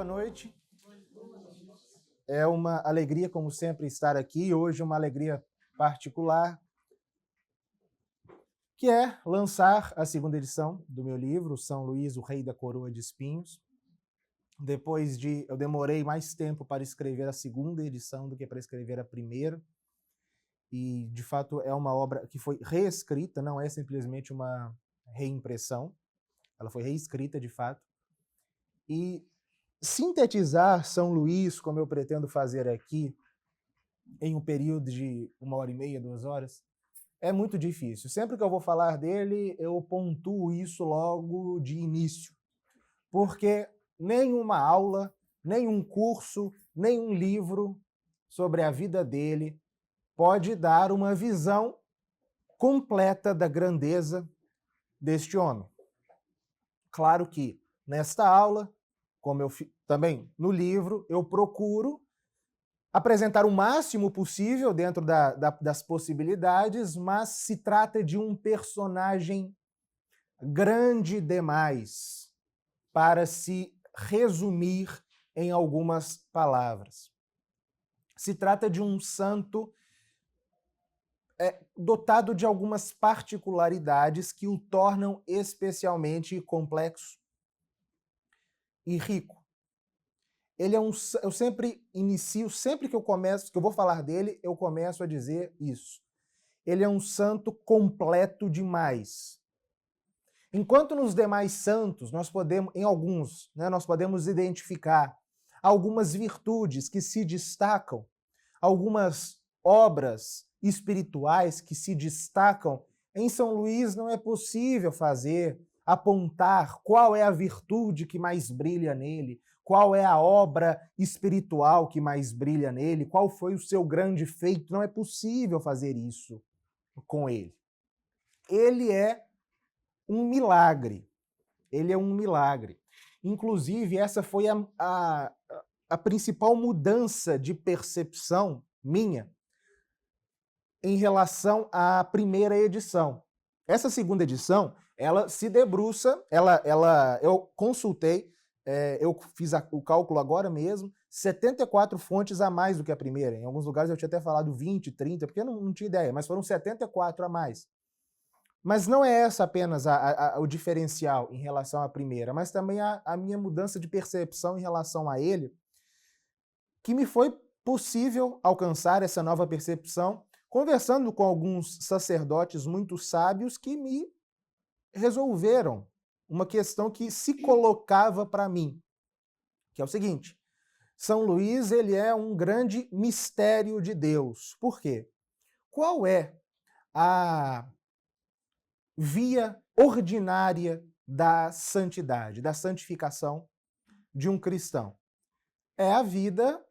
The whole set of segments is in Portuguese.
noite. É uma alegria, como sempre, estar aqui. Hoje uma alegria particular, que é lançar a segunda edição do meu livro, São Luís, o Rei da Coroa de Espinhos. Eu demorei mais tempo para escrever a segunda edição do que para escrever a primeira. E, de fato, é uma obra que foi reescrita, não é simplesmente uma reimpressão. Ela foi reescrita, de fato. E sintetizar São Luís, como eu pretendo fazer aqui, em um período de 1h30, 2 horas, é muito difícil. Sempre que eu vou falar dele, eu pontuo isso logo de início. Porque nenhuma aula, nenhum curso, nenhum livro sobre a vida dele pode dar uma visão completa da grandeza deste homem. Claro que nesta aula, como eu também no livro, eu procuro apresentar o máximo possível dentro das possibilidades, mas se trata de um personagem grande demais para se resumir em algumas palavras. Se trata de um santo dotado de algumas particularidades que o tornam especialmente complexo e rico. Eu sempre inicio, sempre que eu vou falar dele, eu começo a dizer isso. Ele é um santo completo demais. Enquanto nos demais santos, em alguns, nós podemos identificar algumas virtudes que se destacam, algumas obras espirituais que se destacam, em São Luís não é possível apontar qual é a virtude que mais brilha nele, qual é a obra espiritual que mais brilha nele, qual foi o seu grande feito. Não é possível fazer isso com ele. Ele é um milagre. Ele é um milagre. Inclusive, essa foi a principal mudança de percepção minha em relação à primeira edição. Essa segunda edição, ela se debruça, eu consultei, eu fiz o cálculo agora mesmo, 74 fontes a mais do que a primeira. Em alguns lugares eu tinha até falado 20, 30, porque eu não tinha ideia, mas foram 74 a mais. Mas não é essa apenas o diferencial em relação à primeira, mas também a minha mudança de percepção em relação a ele, que me foi possível alcançar essa nova percepção conversando com alguns sacerdotes muito sábios que me resolveram uma questão que se colocava para mim, que é o seguinte: São Luís, ele é um grande mistério de Deus. Por quê? Qual é a via ordinária da santidade, da santificação de um cristão? É a vida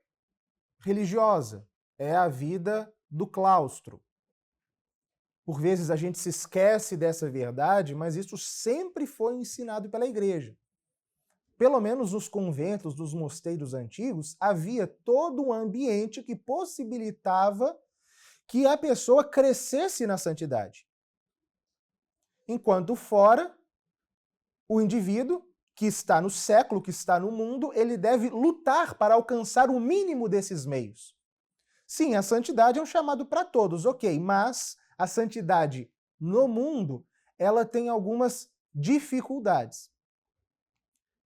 religiosa, é a vida do claustro. Por vezes a gente se esquece dessa verdade, mas isso sempre foi ensinado pela igreja. Pelo menos nos conventos, nos mosteiros antigos, havia todo um ambiente que possibilitava que a pessoa crescesse na santidade. Enquanto fora, o indivíduo que está no século, que está no mundo, ele deve lutar para alcançar o mínimo desses meios. Sim, a santidade é um chamado para todos, ok, mas a santidade no mundo, ela tem algumas dificuldades.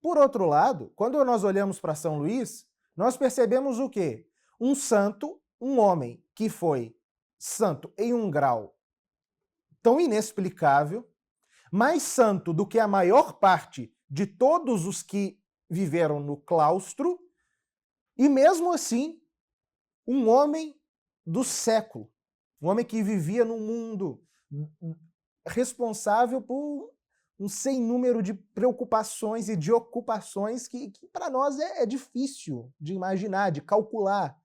Por outro lado, quando nós olhamos para São Luís, nós percebemos o quê? Um santo, um homem que foi santo em um grau tão inexplicável, mais santo do que a maior parte de todos os que viveram no claustro, e mesmo assim, um homem do século, um homem que vivia num mundo responsável por um sem número de preocupações e de ocupações que para nós é difícil de imaginar, de calcular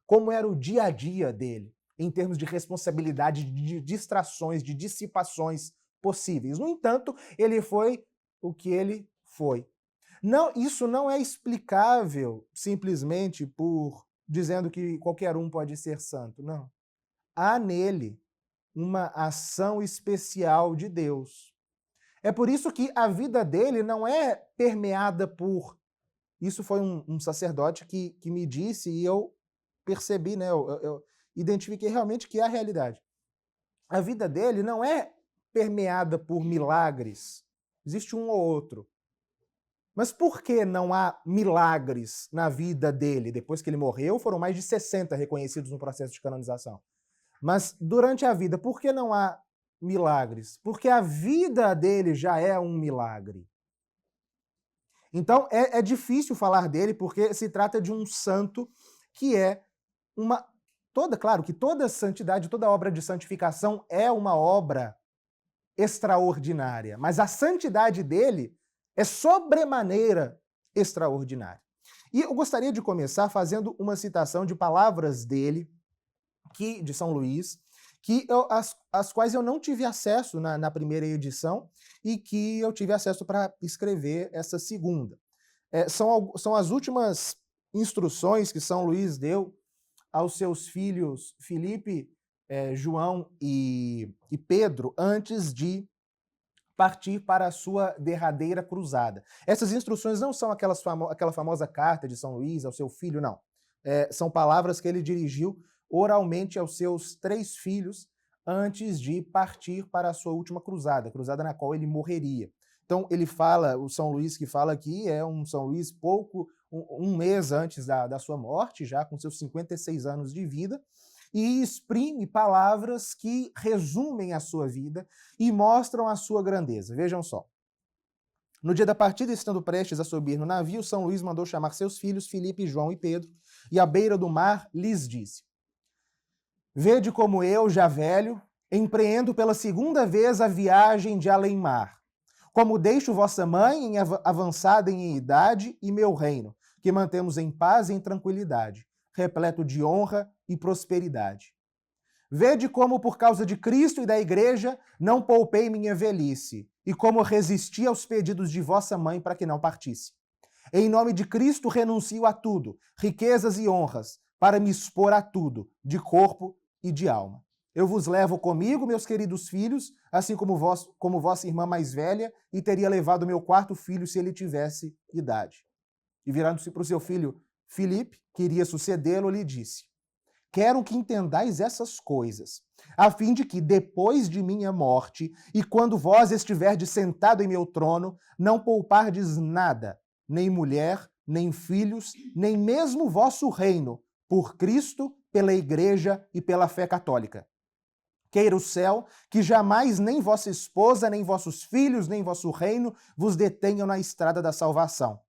como era o dia a dia dele, em termos de responsabilidade, de distrações, de dissipações possíveis. No entanto, ele foi o que ele foi. Não, isso não é explicável simplesmente por dizendo que qualquer um pode ser santo, não. Há nele uma ação especial de Deus. É por isso que a vida dele não é permeada por Isso foi um sacerdote que me disse e eu percebi, né? Eu identifiquei realmente que é a realidade. A vida dele não é permeada por milagres. Existe um ou outro. Mas por que não há milagres na vida dele? Depois que ele morreu, foram mais de 60 reconhecidos no processo de canonização. Mas durante a vida, por que não há milagres? Porque a vida dele já é um milagre. Então é difícil falar dele porque se trata de um santo que é uma claro que toda santidade, toda obra de santificação é uma obra extraordinária, mas a santidade dele é sobremaneira extraordinária. E eu gostaria de começar fazendo uma citação de palavras dele, de São Luís, as quais eu não tive acesso na primeira edição e que eu tive acesso para escrever essa segunda. São as últimas instruções que São Luís deu aos seus filhos Filipe, João e Pedro antes de partir para a sua derradeira cruzada. Essas instruções não são aquela famosa carta de São Luís ao seu filho, não. São palavras que ele dirigiu oralmente aos seus 3 filhos antes de partir para a sua última cruzada, cruzada na qual ele morreria. Então ele fala, o São Luís que fala aqui é um São Luís um mês antes da sua morte, já com seus 56 anos de vida, e exprime palavras que resumem a sua vida e mostram a sua grandeza. Vejam só. No dia da partida, estando prestes a subir no navio, São Luís mandou chamar seus filhos, Filipe, João e Pedro, e à beira do mar lhes disse: Vede como eu, já velho, empreendo pela segunda vez a viagem de além-mar. Como deixo vossa mãe avançada em idade e meu reino, que mantemos em paz e em tranquilidade, repleto de honra e prosperidade. Vede como, por causa de Cristo e da Igreja, não poupei minha velhice, e como resisti aos pedidos de vossa mãe para que não partisse. Em nome de Cristo renuncio a tudo, riquezas e honras, para me expor a tudo, de corpo e de alma. Eu vos levo comigo, meus queridos filhos, assim como vossa irmã mais velha, e teria levado meu 4º filho se ele tivesse idade. E virando-se para o seu filho Filipe, que iria sucedê-lo, lhe disse: Quero que entendais essas coisas, a fim de que, depois de minha morte, e quando vós estiverdes sentado em meu trono, não poupardes nada, nem mulher, nem filhos, nem mesmo vosso reino, por Cristo, pela Igreja e pela fé católica. Queira o céu que jamais nem vossa esposa, nem vossos filhos, nem vosso reino vos detenham na estrada da salvação.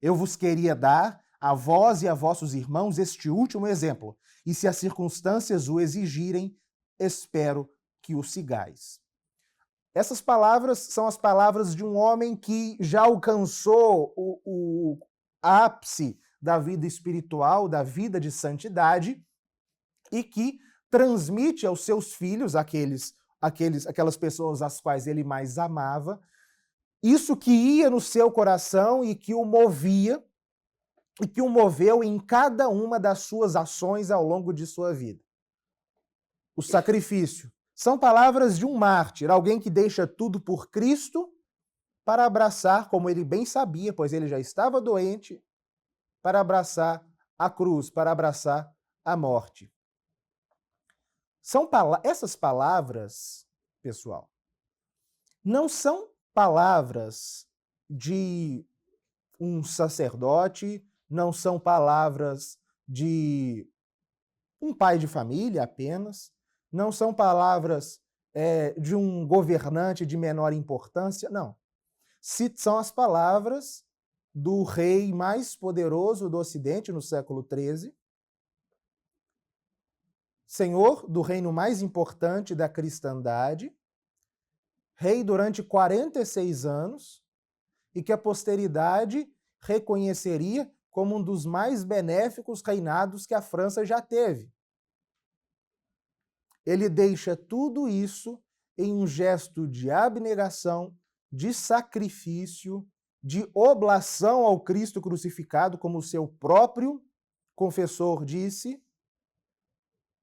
Eu vos queria dar, a vós e a vossos irmãos, este último exemplo, e se as circunstâncias o exigirem, espero que o sigais. Essas palavras são as palavras de um homem que já alcançou o ápice da vida espiritual, da vida de santidade, e que transmite aos seus filhos, aquelas pessoas às quais ele mais amava, isso que ia no seu coração e que o movia, e que o moveu em cada uma das suas ações ao longo de sua vida. O sacrifício. São palavras de um mártir, alguém que deixa tudo por Cristo para abraçar, como ele bem sabia, pois ele já estava doente, para abraçar a cruz, para abraçar a morte. Essas palavras, pessoal, não são palavras de um sacerdote, não são palavras de um pai de família apenas, não são palavras de um governante de menor importância, não. São as palavras do rei mais poderoso do Ocidente no século XIII, senhor do reino mais importante da cristandade, rei durante 46 anos, e que a posteridade reconheceria como um dos mais benéficos reinados que a França já teve. Ele deixa tudo isso em um gesto de abnegação, de sacrifício, de oblação ao Cristo crucificado, como o seu próprio confessor disse,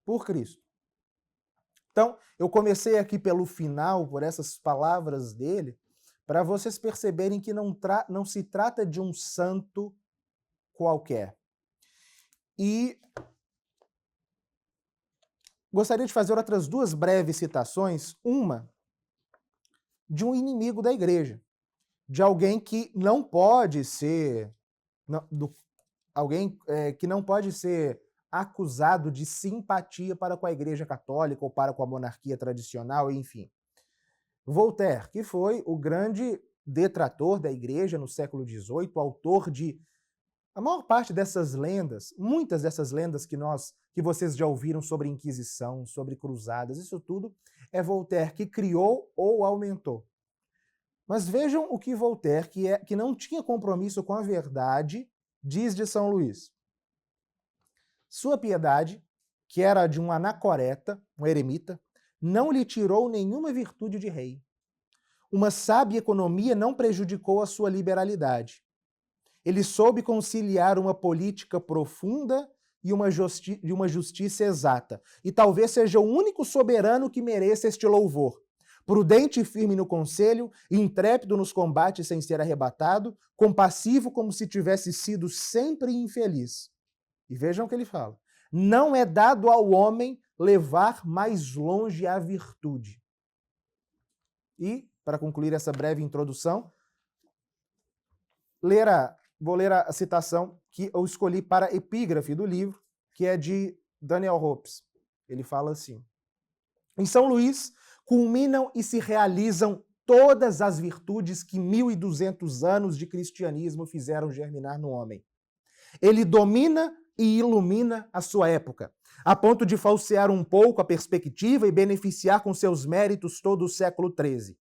por Cristo. Então, eu comecei aqui pelo final, por essas palavras dele, para vocês perceberem que não se trata de um santo qualquer. E gostaria de fazer outras duas breves citações, uma de um inimigo da igreja, de alguém que não pode ser que não pode ser acusado de simpatia para com a Igreja Católica ou para com a monarquia tradicional, enfim. Voltaire, que foi o grande detrator da Igreja no século XVIII, autor de a maior parte dessas lendas, muitas dessas lendas que vocês já ouviram sobre Inquisição, sobre cruzadas, isso tudo é Voltaire que criou ou aumentou. Mas vejam o que Voltaire, que não tinha compromisso com a verdade, diz de São Luís. Sua piedade, que era de um anacoreta, um eremita, não lhe tirou nenhuma virtude de rei. Uma sábia economia não prejudicou a sua liberalidade. Ele soube conciliar uma política profunda e uma justiça exata, e talvez seja o único soberano que mereça este louvor. Prudente e firme no conselho, intrépido nos combates sem ser arrebatado, compassivo como se tivesse sido sempre infeliz. E vejam o que ele fala. Não é dado ao homem levar mais longe a virtude. E, para concluir essa breve introdução, vou ler a citação que eu escolhi para a epígrafe do livro, que é de Daniel Hopes. Ele fala assim: em São Luís culminam e se realizam todas as virtudes que 1.200 anos de cristianismo fizeram germinar no homem. Ele domina e ilumina a sua época, a ponto de falsear um pouco a perspectiva e beneficiar com seus méritos todo o século XIII.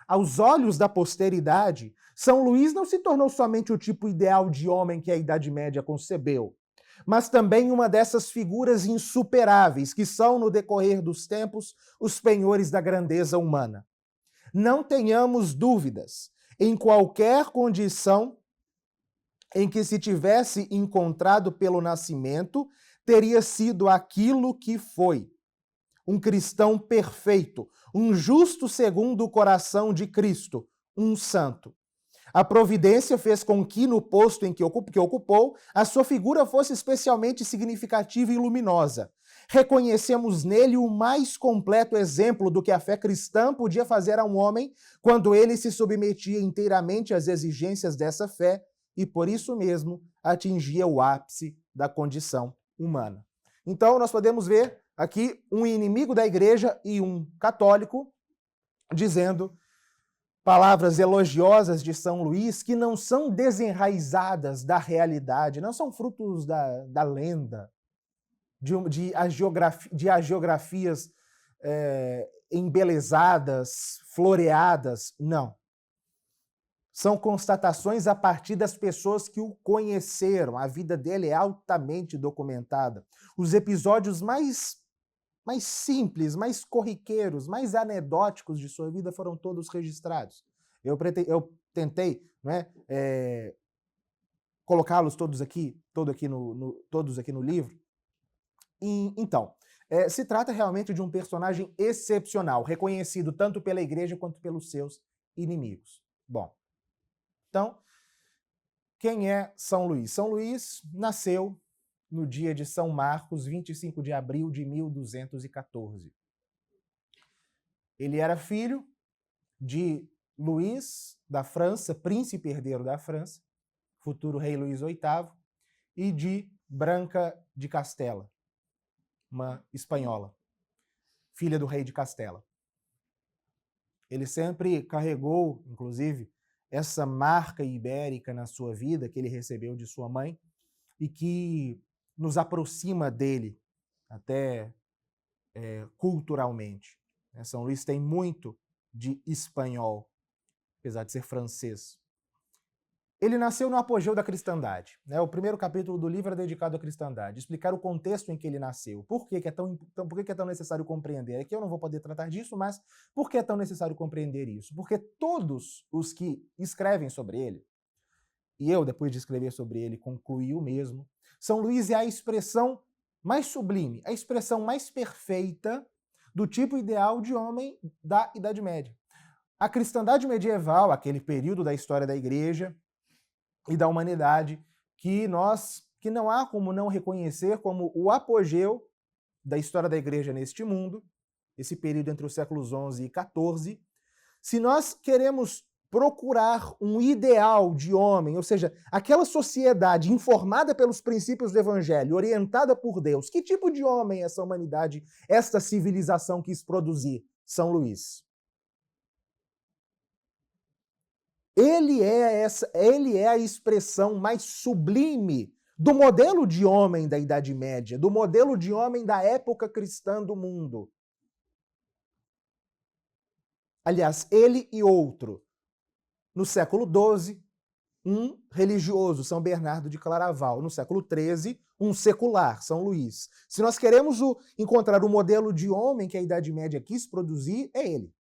Aos olhos da posteridade, São Luís não se tornou somente o tipo ideal de homem que a Idade Média concebeu, mas também uma dessas figuras insuperáveis que são, no decorrer dos tempos, os penhores da grandeza humana. Não tenhamos dúvidas, em qualquer condição em que se tivesse encontrado pelo nascimento, teria sido aquilo que foi. Um cristão perfeito, um justo segundo o coração de Cristo, um santo. A providência fez com que, no posto em que ocupou, a sua figura fosse especialmente significativa e luminosa. Reconhecemos nele o mais completo exemplo do que a fé cristã podia fazer a um homem quando ele se submetia inteiramente às exigências dessa fé e, por isso mesmo, atingia o ápice da condição humana. Então, nós podemos ver aqui um inimigo da igreja e um católico dizendo palavras elogiosas de São Luís que não são desenraizadas da realidade, não são frutos da lenda, de agiografias embelezadas, floreadas, não. São constatações a partir das pessoas que o conheceram. A vida dele é altamente documentada. Os episódios mais simples, mais corriqueiros, mais anedóticos de sua vida foram todos registrados. Eu tentei, não é, colocá-los todos aqui no livro. Então, se trata realmente de um personagem excepcional, reconhecido tanto pela igreja quanto pelos seus inimigos. Bom, então, quem é São Luís? São Luís nasceu no dia de São Marcos, 25 de abril de 1214. Ele era filho de Luís da França, príncipe herdeiro da França, futuro rei Luís VIII, e de Branca de Castela, uma espanhola, filha do rei de Castela. Ele sempre carregou, inclusive, essa marca ibérica na sua vida que ele recebeu de sua mãe e que nos aproxima dele até culturalmente. São Luís tem muito de espanhol, apesar de ser francês. Ele nasceu no apogeu da cristandade. O primeiro capítulo do livro é dedicado à cristandade, explicar o contexto em que ele nasceu. Por que é tão necessário compreender? Aqui eu não vou poder tratar disso, mas por que é tão necessário compreender isso? Porque todos os que escrevem sobre ele, e eu, depois de escrever sobre ele, concluí o mesmo, São Luís é a expressão mais sublime, a expressão mais perfeita do tipo ideal de homem da Idade Média. A cristandade medieval, aquele período da história da Igreja e da humanidade que não há como não reconhecer como o apogeu da história da igreja neste mundo, esse período entre os séculos XI e XIV. Se nós queremos procurar um ideal de homem, ou seja, aquela sociedade informada pelos princípios do evangelho, orientada por Deus, que tipo de homem essa humanidade, esta civilização quis produzir? São Luís. Ele é a expressão mais sublime do modelo de homem da Idade Média, do modelo de homem da época cristã do mundo. Aliás, ele e outro. No século XII, um religioso, São Bernardo de Claraval. No século XIII, um secular, São Luís. Se nós queremos encontrar o modelo de homem que a Idade Média quis produzir, é ele.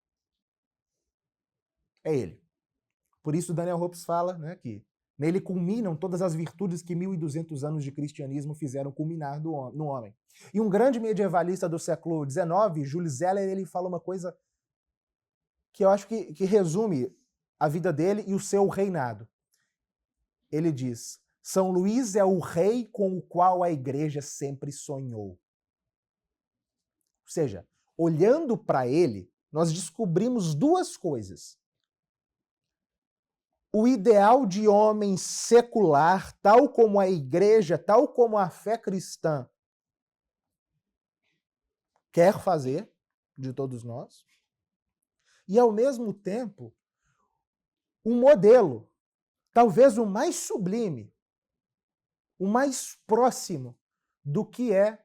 É ele. Por isso Daniel Hopes fala, né, que nele culminam todas as virtudes que 1.200 anos de cristianismo fizeram culminar no homem. E um grande medievalista do século XIX, Jules Zeller, ele fala uma coisa que eu acho que resume a vida dele e o seu reinado. Ele diz: São Luís é o rei com o qual a igreja sempre sonhou. Ou seja, olhando para ele, nós descobrimos duas coisas. O ideal de homem secular, tal como a igreja, tal como a fé cristã quer fazer de todos nós, e ao mesmo tempo, um modelo, talvez o mais sublime, o mais próximo do que é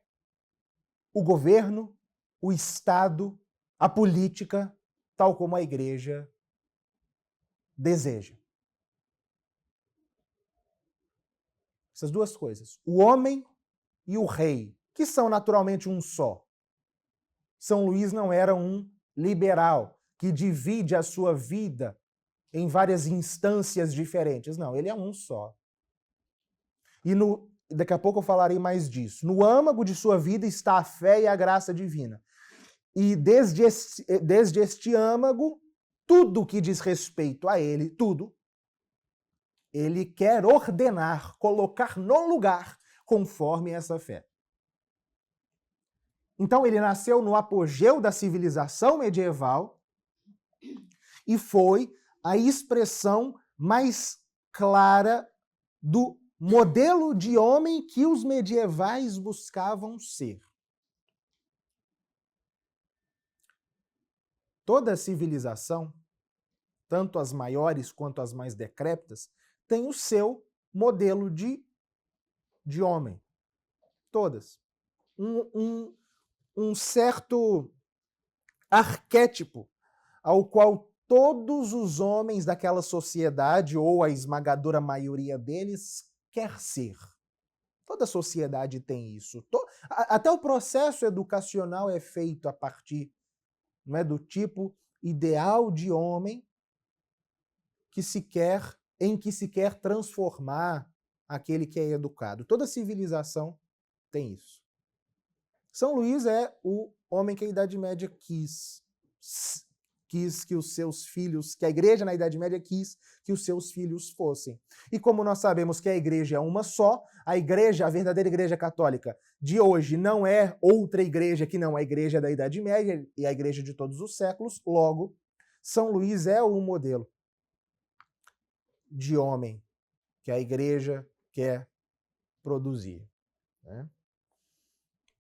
o governo, o Estado, a política, tal como a igreja deseja. Essas duas coisas, o homem e o rei, que são naturalmente um só. São Luís não era um liberal que divide a sua vida em várias instâncias diferentes. Não, ele é um só. E daqui a pouco eu falarei mais disso. No âmago de sua vida está a fé e a graça divina. E desde este âmago, tudo que diz respeito a ele, tudo, ele quer ordenar, colocar no lugar conforme essa fé. Então ele nasceu no apogeu da civilização medieval e foi a expressão mais clara do modelo de homem que os medievais buscavam ser. Toda civilização, tanto as maiores quanto as mais decrépitas, tem o seu modelo de homem. Todas. Um certo arquétipo ao qual todos os homens daquela sociedade, ou a esmagadora maioria deles, quer ser. Toda sociedade tem isso. Até o processo educacional é feito a partir, não é, do tipo ideal de homem em que se quer transformar aquele que é educado. Toda civilização tem isso. São Luís é o homem que a Idade Média quis que os seus filhos, que a igreja na Idade Média quis que os seus filhos fossem. E como nós sabemos que a igreja é uma só, a verdadeira igreja católica de hoje não é outra igreja que não a igreja da Idade Média e a igreja de todos os séculos, logo, São Luís é o modelo de homem que a igreja quer produzir, né?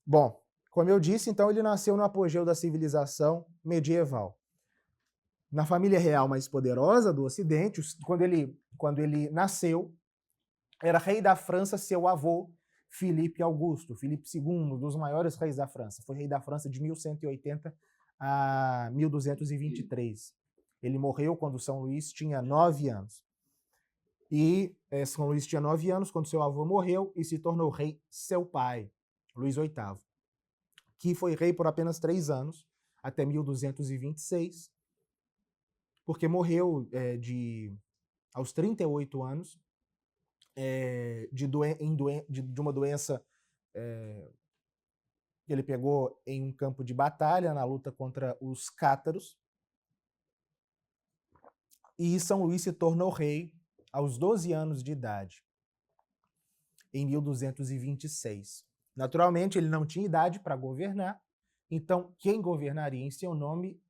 Bom, como eu disse, então ele nasceu no apogeu da civilização medieval. Na família real mais poderosa do Ocidente, quando ele nasceu, era rei da França seu avô, Filipe Augusto, Filipe II, um dos maiores reis da França. Foi rei da França de 1180 a 1223. Ele morreu quando São Luís tinha 9 anos. E São Luís tinha 9 anos quando seu avô morreu e se tornou rei seu pai, Luís VIII, que foi rei por apenas 3 anos, até 1226, porque morreu aos 38 anos de uma doença que ele pegou em um campo de batalha na luta contra os cátaros. E São Luís se tornou rei aos 12 anos de idade. em 1226. Naturalmente, ele não tinha idade para governar, então quem governaria em seu nome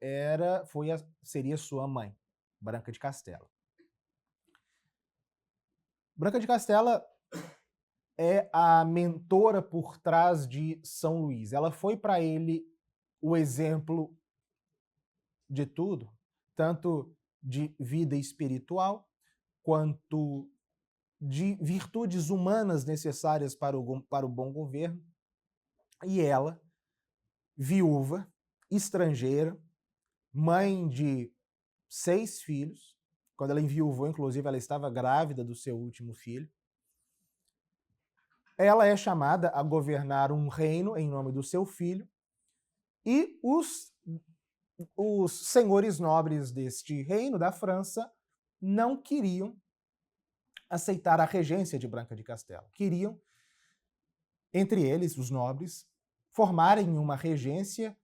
seria sua mãe, Branca de Castela. Branca de Castela é a mentora por trás de São Luís. Ela foi para ele o exemplo de tudo, tanto de vida espiritual, quanto de virtudes humanas necessárias para o bom governo. E ela, viúva, estrangeira, mãe de 6 filhos, quando ela enviuvou, inclusive, ela estava grávida do seu último filho. Ela é chamada a governar um reino em nome do seu filho, e os senhores nobres deste reino, da França, não queriam aceitar a regência de Branca de Castela. Queriam, entre eles, os nobres, formarem uma regência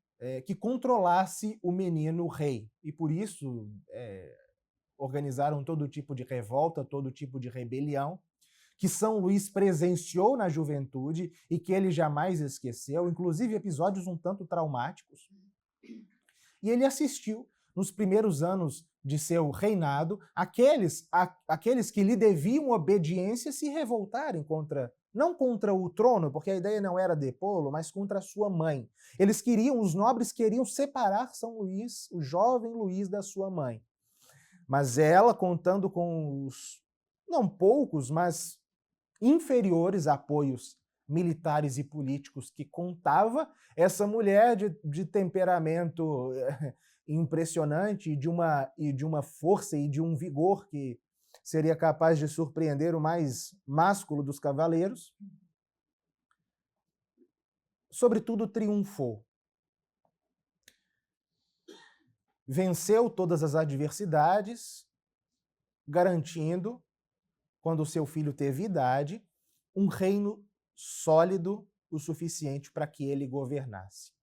que controlasse o menino rei. E por isso organizaram todo tipo de revolta, todo tipo de rebelião, que São Luís presenciou na juventude e que ele jamais esqueceu, inclusive episódios um tanto traumáticos. E ele assistiu, nos primeiros anos de seu reinado, aqueles que lhe deviam obediência se revoltarem não contra o trono, porque a ideia não era depô-lo, mas contra a sua mãe. Os nobres queriam separar São Luís, o jovem Luís, da sua mãe. Mas ela, contando com os, não poucos, mas inferiores apoios militares e políticos que contava, essa mulher de temperamento impressionante e de uma força e de um vigor que seria capaz de surpreender o mais másculo dos cavaleiros, sobretudo triunfou. Venceu todas as adversidades, garantindo, quando o seu filho teve idade, um reino sólido o suficiente para que ele governasse.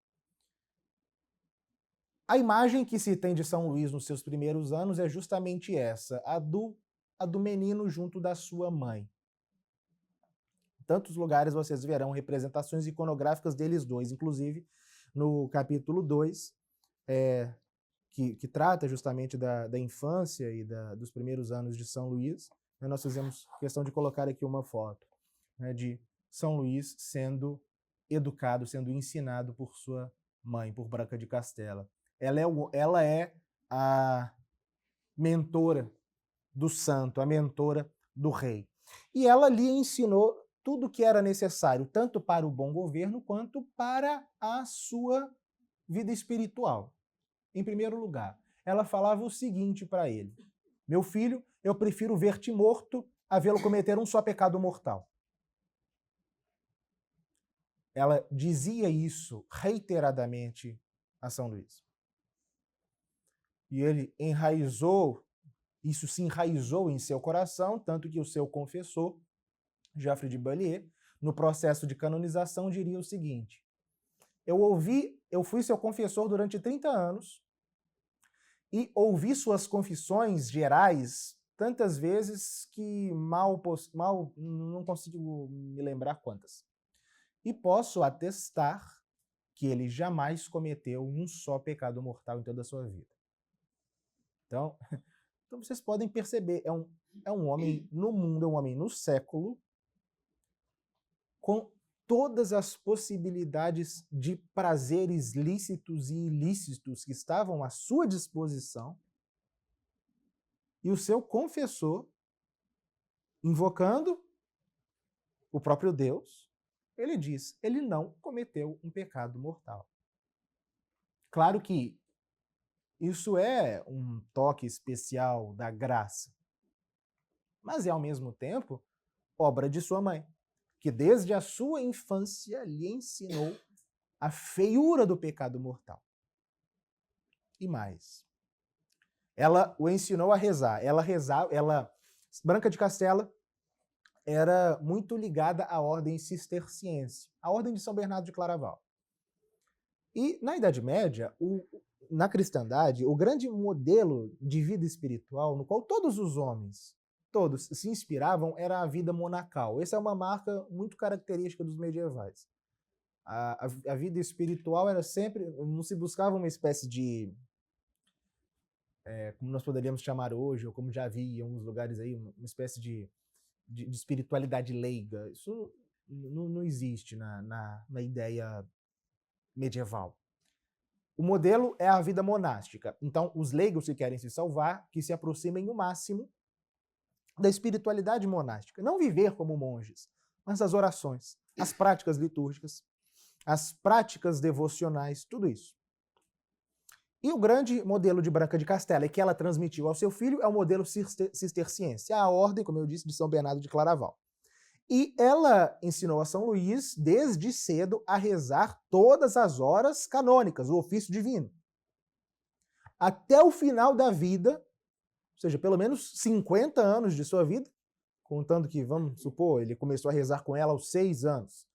A imagem que se tem de São Luís nos seus primeiros anos é justamente essa, a do menino junto da sua mãe. Em tantos lugares vocês verão representações iconográficas deles dois, inclusive no capítulo 2, que trata justamente da infância e dos primeiros anos de São Luís. Nós fizemos questão de colocar aqui uma foto, né, de São Luís sendo educado, sendo ensinado por sua mãe, por Branca de Castela. Ela é a mentora do santo, a mentora do rei. E ela lhe ensinou tudo o que era necessário, tanto para o bom governo quanto para a sua vida espiritual. Em primeiro lugar, ela falava o seguinte para ele: meu filho, eu prefiro ver-te morto a vê-lo cometer um só pecado mortal. Ela dizia isso reiteradamente a São Luís. E ele isso se enraizou em seu coração, tanto que o seu confessor, Geoffrey de Balliers, no processo de canonização, diria o seguinte: eu fui seu confessor durante 30 anos e ouvi suas confissões gerais tantas vezes que mal não consigo me lembrar quantas. E posso atestar que ele jamais cometeu um só pecado mortal em toda a sua vida. Então vocês podem perceber, é um homem no mundo, é um homem no século, com todas as possibilidades de prazeres lícitos e ilícitos que estavam à sua disposição, e o seu confessor, invocando o próprio Deus, ele diz, ele não cometeu um pecado mortal. Claro que isso é um toque especial da graça, mas é, ao mesmo tempo, obra de sua mãe, que desde a sua infância lhe ensinou a feiura do pecado mortal. E mais, ela o ensinou a rezar. Branca de Castela era muito ligada à ordem cisterciense, à ordem de São Bernardo de Claraval. E na Idade Média, na cristandade, o grande modelo de vida espiritual no qual todos os homens, todos se inspiravam era a vida monacal. Essa é uma marca muito característica dos medievais. A vida espiritual era sempre, não se buscava uma espécie de, como nós poderíamos chamar hoje, ou como já havia em alguns lugares aí, uma espécie de espiritualidade leiga. Isso não existe na ideia medieval. O modelo é a vida monástica. Então, os leigos que querem se salvar, que se aproximem o máximo da espiritualidade monástica. Não viver como monges, mas as orações, as práticas litúrgicas, as práticas devocionais, tudo isso. E o grande modelo de Branca de Castela, e que ela transmitiu ao seu filho, é o modelo cisterciense, a ordem, como eu disse, de São Bernardo de Claraval. E ela ensinou a São Luís, desde cedo, a rezar todas as horas canônicas, o ofício divino. Até o final da vida, ou seja, pelo menos 50 anos de sua vida, contando que, vamos supor, ele começou a rezar com ela aos 6 anos.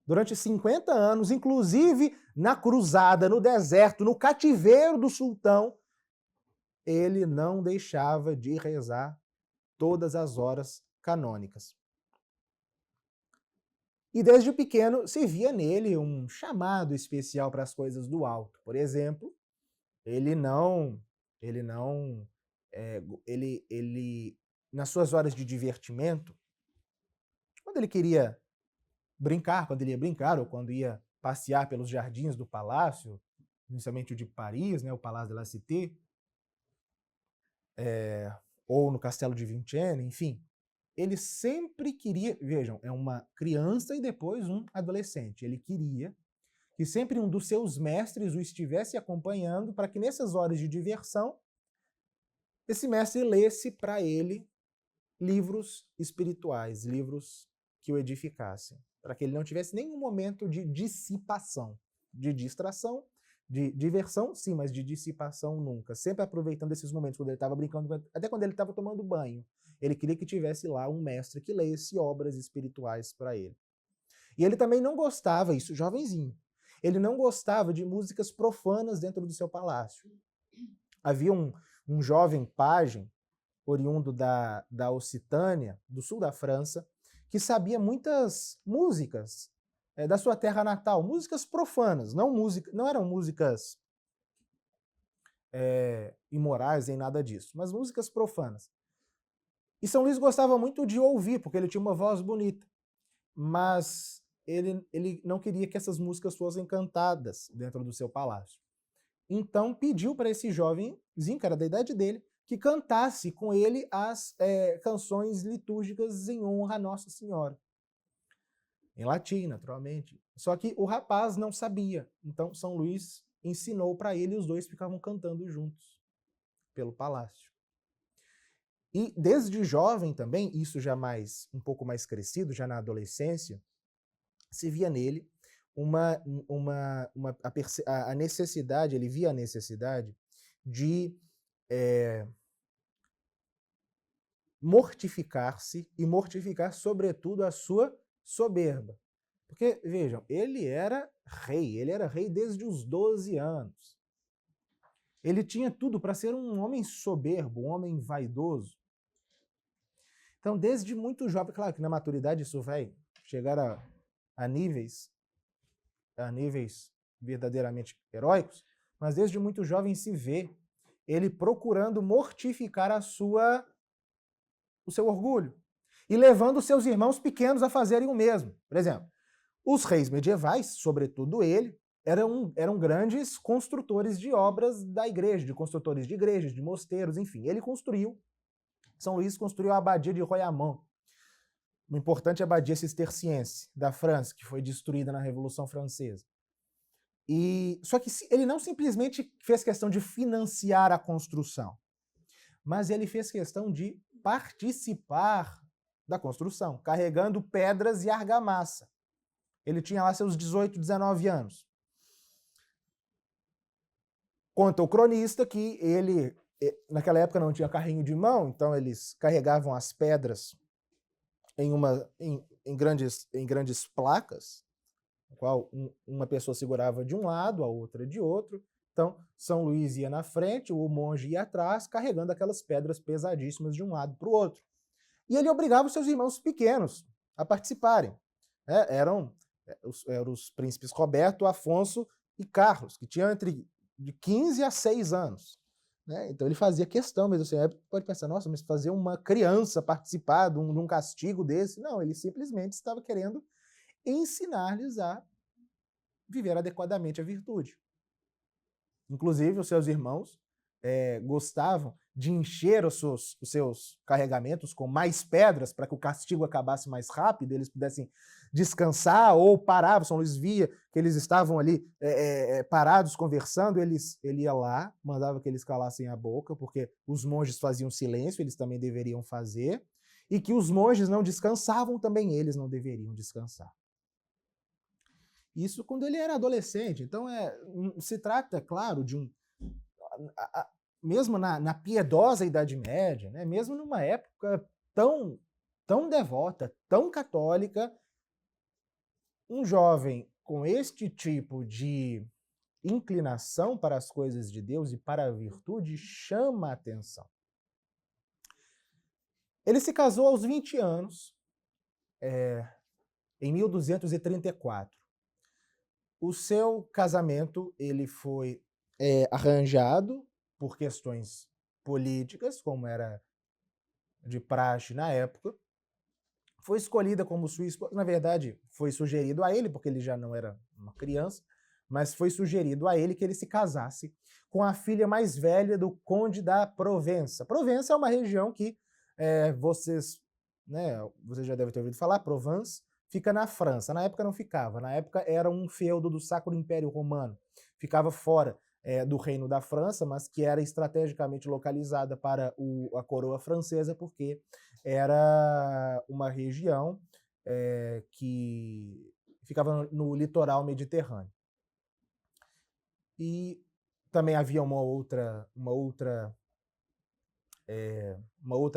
Durante 50 anos, inclusive na cruzada, no deserto, no cativeiro do sultão, ele não deixava de rezar todas as horas canônicas. E desde pequeno se via nele um chamado especial para as coisas do alto. Por exemplo, ele nas suas horas de divertimento, quando ele queria brincar, quando ele ia brincar, ou quando ia passear pelos jardins do palácio, inicialmente o de Paris, né, o Palácio de la Cité, ou no Castelo de Vincennes, enfim, ele sempre queria, vejam, é uma criança e depois um adolescente, ele queria que sempre um dos seus mestres o estivesse acompanhando para que nessas horas de diversão, esse mestre lesse para ele livros espirituais, livros que o edificassem, para que ele não tivesse nenhum momento de dissipação, de distração, de diversão, sim, mas de dissipação nunca. Sempre aproveitando esses momentos quando ele estava brincando, até quando ele estava tomando banho. Ele queria que tivesse lá um mestre que lesse obras espirituais para ele. E ele também não gostava, isso jovenzinho, ele não gostava de músicas profanas dentro do seu palácio. Havia um jovem pajem, oriundo da Ocitânia, do sul da França, que sabia muitas músicas da sua terra natal, músicas profanas, não eram músicas imorais nem nada disso, mas músicas profanas. E São Luís gostava muito de ouvir, porque ele tinha uma voz bonita, mas ele não queria que essas músicas fossem cantadas dentro do seu palácio. Então pediu para esse jovenzinho, que era da idade dele, que cantasse com ele as canções litúrgicas em honra a Nossa Senhora. Em latim, naturalmente. Só que o rapaz não sabia. Então São Luís ensinou para ele e os dois ficavam cantando juntos pelo palácio. E desde jovem também, isso já um pouco mais crescido, já na adolescência, se via nele a necessidade, ele via a necessidade de mortificar-se e mortificar, sobretudo, a sua soberba. Porque, vejam, ele era rei desde os 12 anos. Ele tinha tudo para ser um homem soberbo, um homem vaidoso. Então, desde muito jovem, claro que na maturidade isso vai chegar a níveis verdadeiramente heróicos, mas desde muito jovem se vê ele procurando mortificar o seu orgulho e levando seus irmãos pequenos a fazerem o mesmo. Por exemplo, os reis medievais, sobretudo ele, eram grandes construtores de obras da igreja, de construtores de igrejas, de mosteiros, enfim. São Luís construiu a abadia de Royaumont, uma importante abadia cisterciense da França, que foi destruída na Revolução Francesa. Só que ele não simplesmente fez questão de financiar a construção, mas ele fez questão de participar da construção, carregando pedras e argamassa. Ele tinha lá seus 18, 19 anos. Conta o cronista que ele, naquela época não tinha carrinho de mão, então eles carregavam as pedras em grandes placas, no qual uma pessoa segurava de um lado, a outra de outro. Então, São Luís ia na frente, o monge ia atrás, carregando aquelas pedras pesadíssimas de um lado para o outro. E ele obrigava os seus irmãos pequenos a participarem. Eram os príncipes Roberto, Afonso e Carlos, que tinham entre de 15 a 6 anos. Né? Então ele fazia questão, mas você pode pensar, nossa, mas fazer uma criança participar de um castigo desse? Não, ele simplesmente estava querendo ensinar-lhes a viver adequadamente a virtude. Inclusive, os seus irmãos gostavam de encher os seus carregamentos com mais pedras para que o castigo acabasse mais rápido, eles pudessem descansar ou paravam. São Luís via que eles estavam ali parados conversando, ele ia lá, mandava que eles calassem a boca, porque os monges faziam silêncio, eles também deveriam fazer, e que os monges não descansavam, também eles não deveriam descansar. Isso quando ele era adolescente. Então, se trata, claro, de mesmo na piedosa Idade Média, né, mesmo numa época tão devota, tão católica, um jovem com este tipo de inclinação para as coisas de Deus e para a virtude chama a atenção. Ele se casou aos 20 anos, em 1234. O seu casamento ele foi arranjado por questões políticas, como era de praxe na época. Foi escolhida como sua esposa, na verdade, foi sugerido a ele, porque ele já não era uma criança, mas foi sugerido a ele que ele se casasse com a filha mais velha do conde da Provença. Provença é uma região que vocês já devem ter ouvido falar, Provence, fica na França. Na época não ficava, na época era um feudo do Sacro Império Romano. Ficava fora do Reino da França, mas que era estrategicamente localizada para a coroa francesa, porque era uma região que ficava no litoral mediterrâneo. E também havia uma outra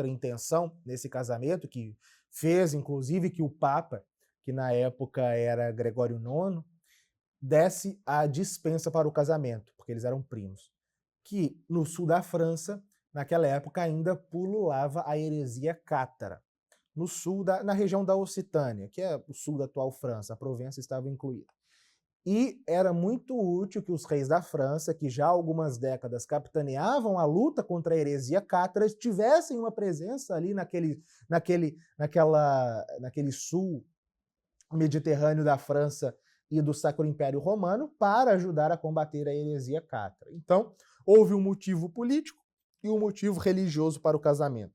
intenção nesse casamento, que fez, inclusive, que o Papa, que na época era Gregório IX, desse a dispensa para o casamento, porque eles eram primos. Que no sul da França, naquela época, ainda pululava a heresia cátara. No sul, na região da Ocitânia, que é o sul da atual França, a Provença estava incluída. E era muito útil que os reis da França, que já há algumas décadas capitaneavam a luta contra a heresia cátara, tivessem uma presença ali naquele sul mediterrâneo da França e do Sacro Império Romano para ajudar a combater a heresia cátara. Então, houve um motivo político e um motivo religioso para o casamento.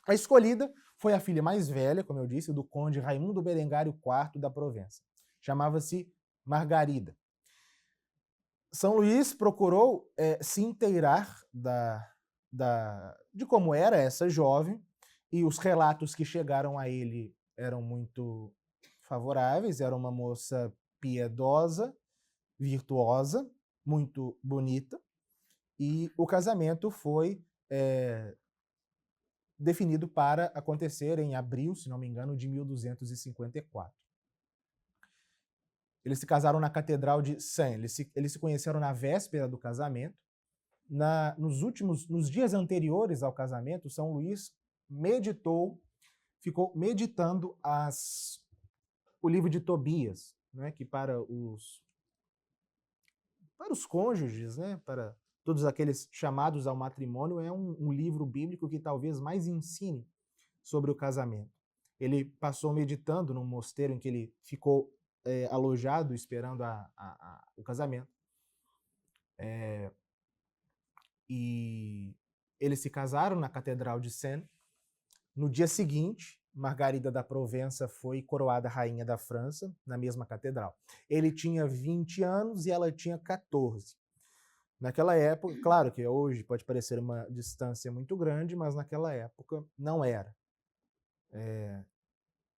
A escolhida foi a filha mais velha, como eu disse, do conde Raimundo Berengário IV da Provença. Chamava-se Margarida. São Luís procurou se inteirar de como era essa jovem, e os relatos que chegaram a ele eram muito favoráveis. Era uma moça piedosa, virtuosa, muito bonita, e o casamento foi definido para acontecer em abril, se não me engano, de 1254. Eles se casaram na Catedral de Saint. Eles se conheceram na véspera do casamento. Nos dias anteriores ao casamento, São Luís ficou meditando o livro de Tobias, né, que para os cônjuges, né, para todos aqueles chamados ao matrimônio, é um livro bíblico que talvez mais ensine sobre o casamento. Ele passou meditando num mosteiro em que ele ficou alojado, esperando o casamento. E eles se casaram na Catedral de Saint. No dia seguinte, Margarida da Provença foi coroada rainha da França, na mesma catedral. Ele tinha 20 anos e ela tinha 14. Naquela época, claro que hoje pode parecer uma distância muito grande, mas naquela época não era.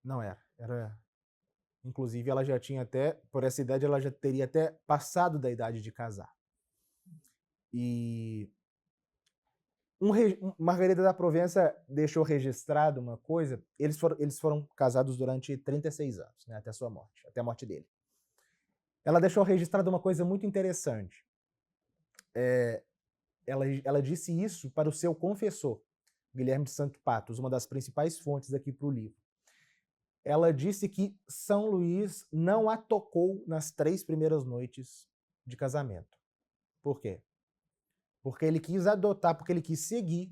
Não era. Inclusive, ela já tinha por essa idade, ela já teria até passado da idade de casar. E Margarida da Provença deixou registrado uma coisa. Eles foram casados durante 36 anos, né, até sua morte, até a morte dele. Ela deixou registrado uma coisa muito interessante. Ela disse isso para o seu confessor, Guilherme de Santo Patos, uma das principais fontes aqui para o livro. Ela disse que São Luís não a tocou nas 3 primeiras noites de casamento. Por quê? Porque ele quis adotar, porque ele quis seguir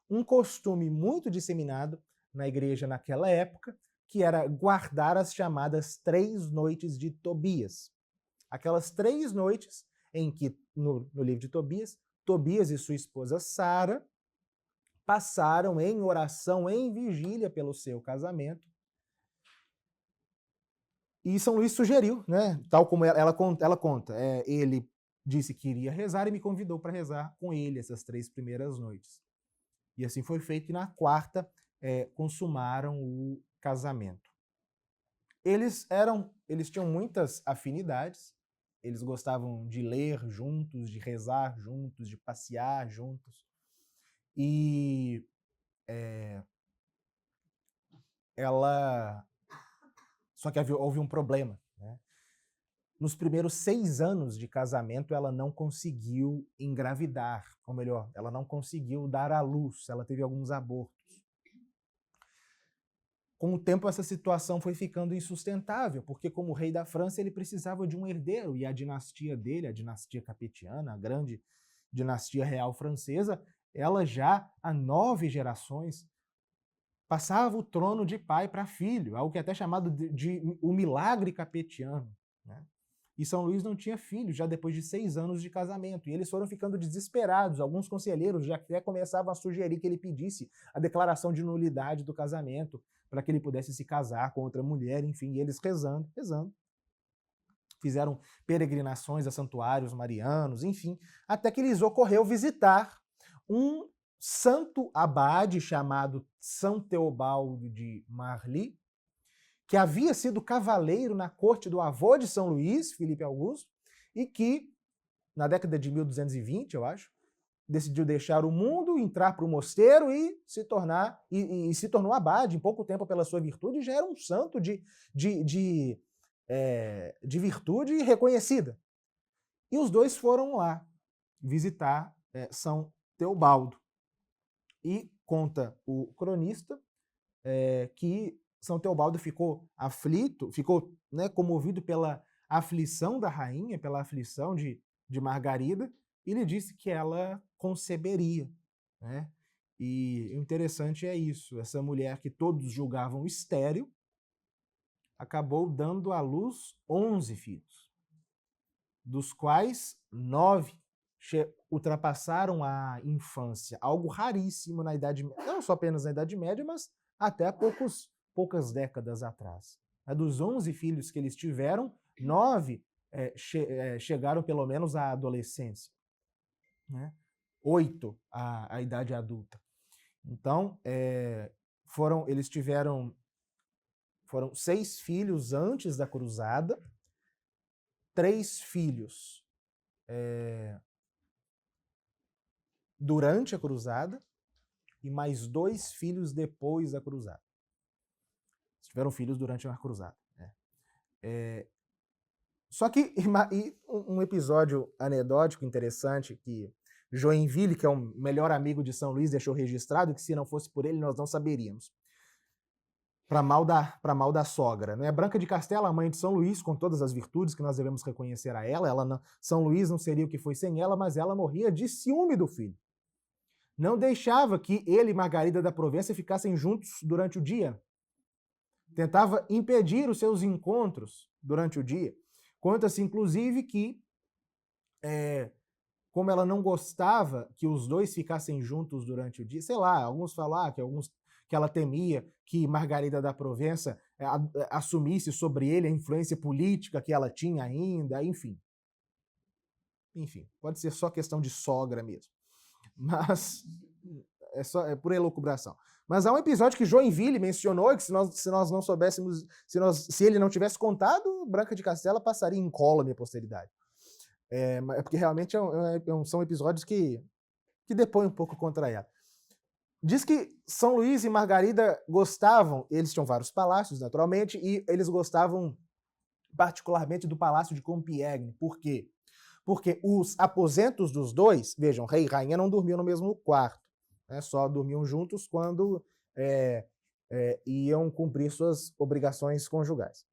um costume muito disseminado na igreja naquela época, que era guardar as chamadas 3 noites de Tobias. Aquelas 3 noites em que, no livro de Tobias, Tobias e sua esposa Sara passaram em oração, em vigília pelo seu casamento. E São Luís sugeriu, né, tal como ela conta, ele disse que iria rezar e me convidou para rezar com ele essas 3 primeiras noites. E assim foi feito, e na 4ª consumaram o casamento. Eles tinham muitas afinidades, eles gostavam de ler juntos, de rezar juntos, de passear juntos. E só que houve um problema, né? Nos primeiros 6 anos de casamento, ela não conseguiu engravidar, ou melhor, ela não conseguiu dar à luz, ela teve alguns abortos. Com o tempo, essa situação foi ficando insustentável, porque como rei da França, ele precisava de um herdeiro, e a dinastia dele, a dinastia capetiana, a grande dinastia real francesa, ela já há 9 gerações passava o trono de pai para filho, algo que é até chamado de o milagre capetiano, né? E São Luís não tinha filho, já depois de 6 anos de casamento, e eles foram ficando desesperados. Alguns conselheiros já até começavam a sugerir que ele pedisse a declaração de nulidade do casamento, para que ele pudesse se casar com outra mulher, enfim, e eles rezando. Fizeram peregrinações a santuários marianos, enfim, até que lhes ocorreu visitar um santo abade chamado São Teobaldo de Marly, que havia sido cavaleiro na corte do avô de São Luís, Filipe Augusto, e que, na década de 1220, eu acho, decidiu deixar o mundo, entrar para o mosteiro e se tornou abade em pouco tempo pela sua virtude, e já era um santo de virtude reconhecida. E os dois foram lá visitar São Teobaldo. E conta o cronista que São Teobaldo ficou aflito, ficou, né, comovido pela aflição da rainha, pela aflição de Margarida, e lhe disse que ela conceberia, né? E o interessante é isso, essa mulher que todos julgavam estéril, acabou dando à luz 11 filhos, dos quais 9 ultrapassaram a infância, algo raríssimo na Idade Média, não só apenas na Idade Média, mas até há poucas décadas atrás. Dos 11 filhos que eles tiveram, 9 chegaram pelo menos à adolescência, né? 8 à idade adulta. Então, foram 6 filhos antes da cruzada, 3 filhos durante a cruzada e mais 2 filhos depois da cruzada. Tiveram filhos durante a cruzada, né? Só que um episódio anedótico interessante que Joinville, que é o melhor amigo de São Luís, deixou registrado, que se não fosse por ele nós não saberíamos. Para mal da sogra, né? Branca de Castela, a mãe de São Luís, com todas as virtudes que nós devemos reconhecer a ela, São Luís não seria o que foi sem ela, mas ela morria de ciúme do filho. Não deixava que ele e Margarida da Provença ficassem juntos durante o dia. Tentava impedir os seus encontros durante o dia. Conta-se, inclusive, que, como ela não gostava que os dois ficassem juntos durante o dia, sei lá, alguns falam que ela temia que Margarida da Provença assumisse sobre ele a influência política que ela tinha ainda, enfim. Enfim, pode ser só questão de sogra mesmo. Mas é por elucubração. Mas há um episódio que Joinville mencionou que se nós não soubéssemos, se ele não tivesse contado, Branca de Castela passaria incólume à posteridade. Porque realmente são episódios que depõem um pouco contra ela. Diz que São Luís e Margarida gostavam, eles tinham vários palácios, naturalmente, e eles gostavam particularmente do Palácio de Compiègne. Por quê? Porque os aposentos dos dois, vejam, rei e rainha não dormiam no mesmo quarto. né? Só dormiam juntos quando iam cumprir suas obrigações conjugais.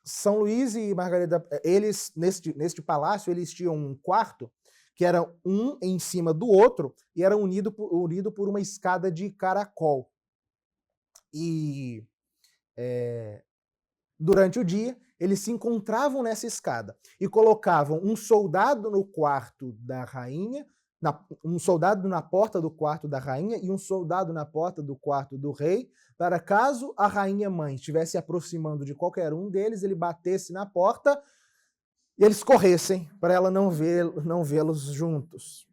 São Luís e Margarida, eles, neste palácio, eles tinham um quarto que era um em cima do outro e era unido por uma escada de caracol. E durante o dia, eles se encontravam nessa escada e colocavam um soldado no quarto da rainha, um soldado na porta do quarto da rainha e um soldado na porta do quarto do rei, para caso a rainha mãe estivesse se aproximando de qualquer um deles, ele batesse na porta e eles corressem para ela não vê-los juntos.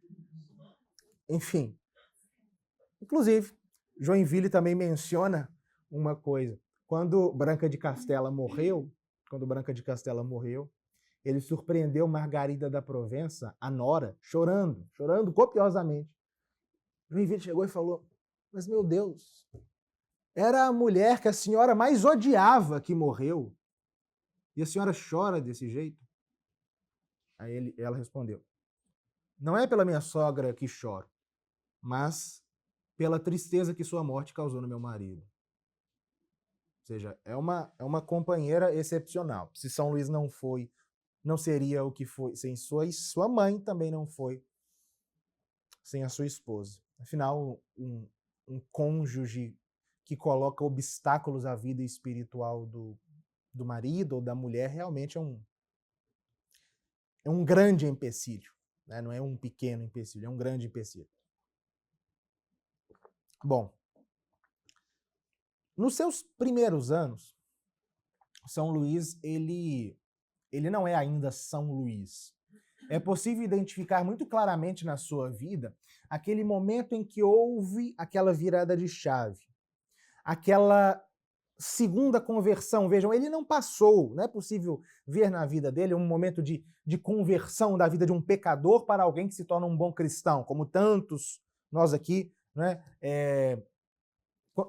Enfim. Inclusive, Joinville também menciona uma coisa. Quando Branca de Castela morreu, ele surpreendeu Margarida da Provença, a nora, chorando copiosamente. Joinville chegou e falou: mas meu Deus, era a mulher que a senhora mais odiava que morreu. E a senhora chora desse jeito? Aí ela respondeu: não é pela minha sogra que choro, mas pela tristeza que sua morte causou no meu marido. Ou seja, é uma companheira excepcional. Se São Luís não foi, não seria o que foi sem sua mãe, também não foi sem a sua esposa. Afinal, um cônjuge que coloca obstáculos à vida espiritual do marido ou da mulher realmente é um grande empecilho. Né? Não é um pequeno empecilho, é um grande empecilho. Bom, nos seus primeiros anos, São Luís, ele não é ainda São Luís. É possível identificar muito claramente na sua vida aquele momento em que houve aquela virada de chave, aquela segunda conversão. Vejam, ele não passou, não é possível ver na vida dele um momento de conversão da vida de um pecador para alguém que se torna um bom cristão, como tantos nós aqui, né,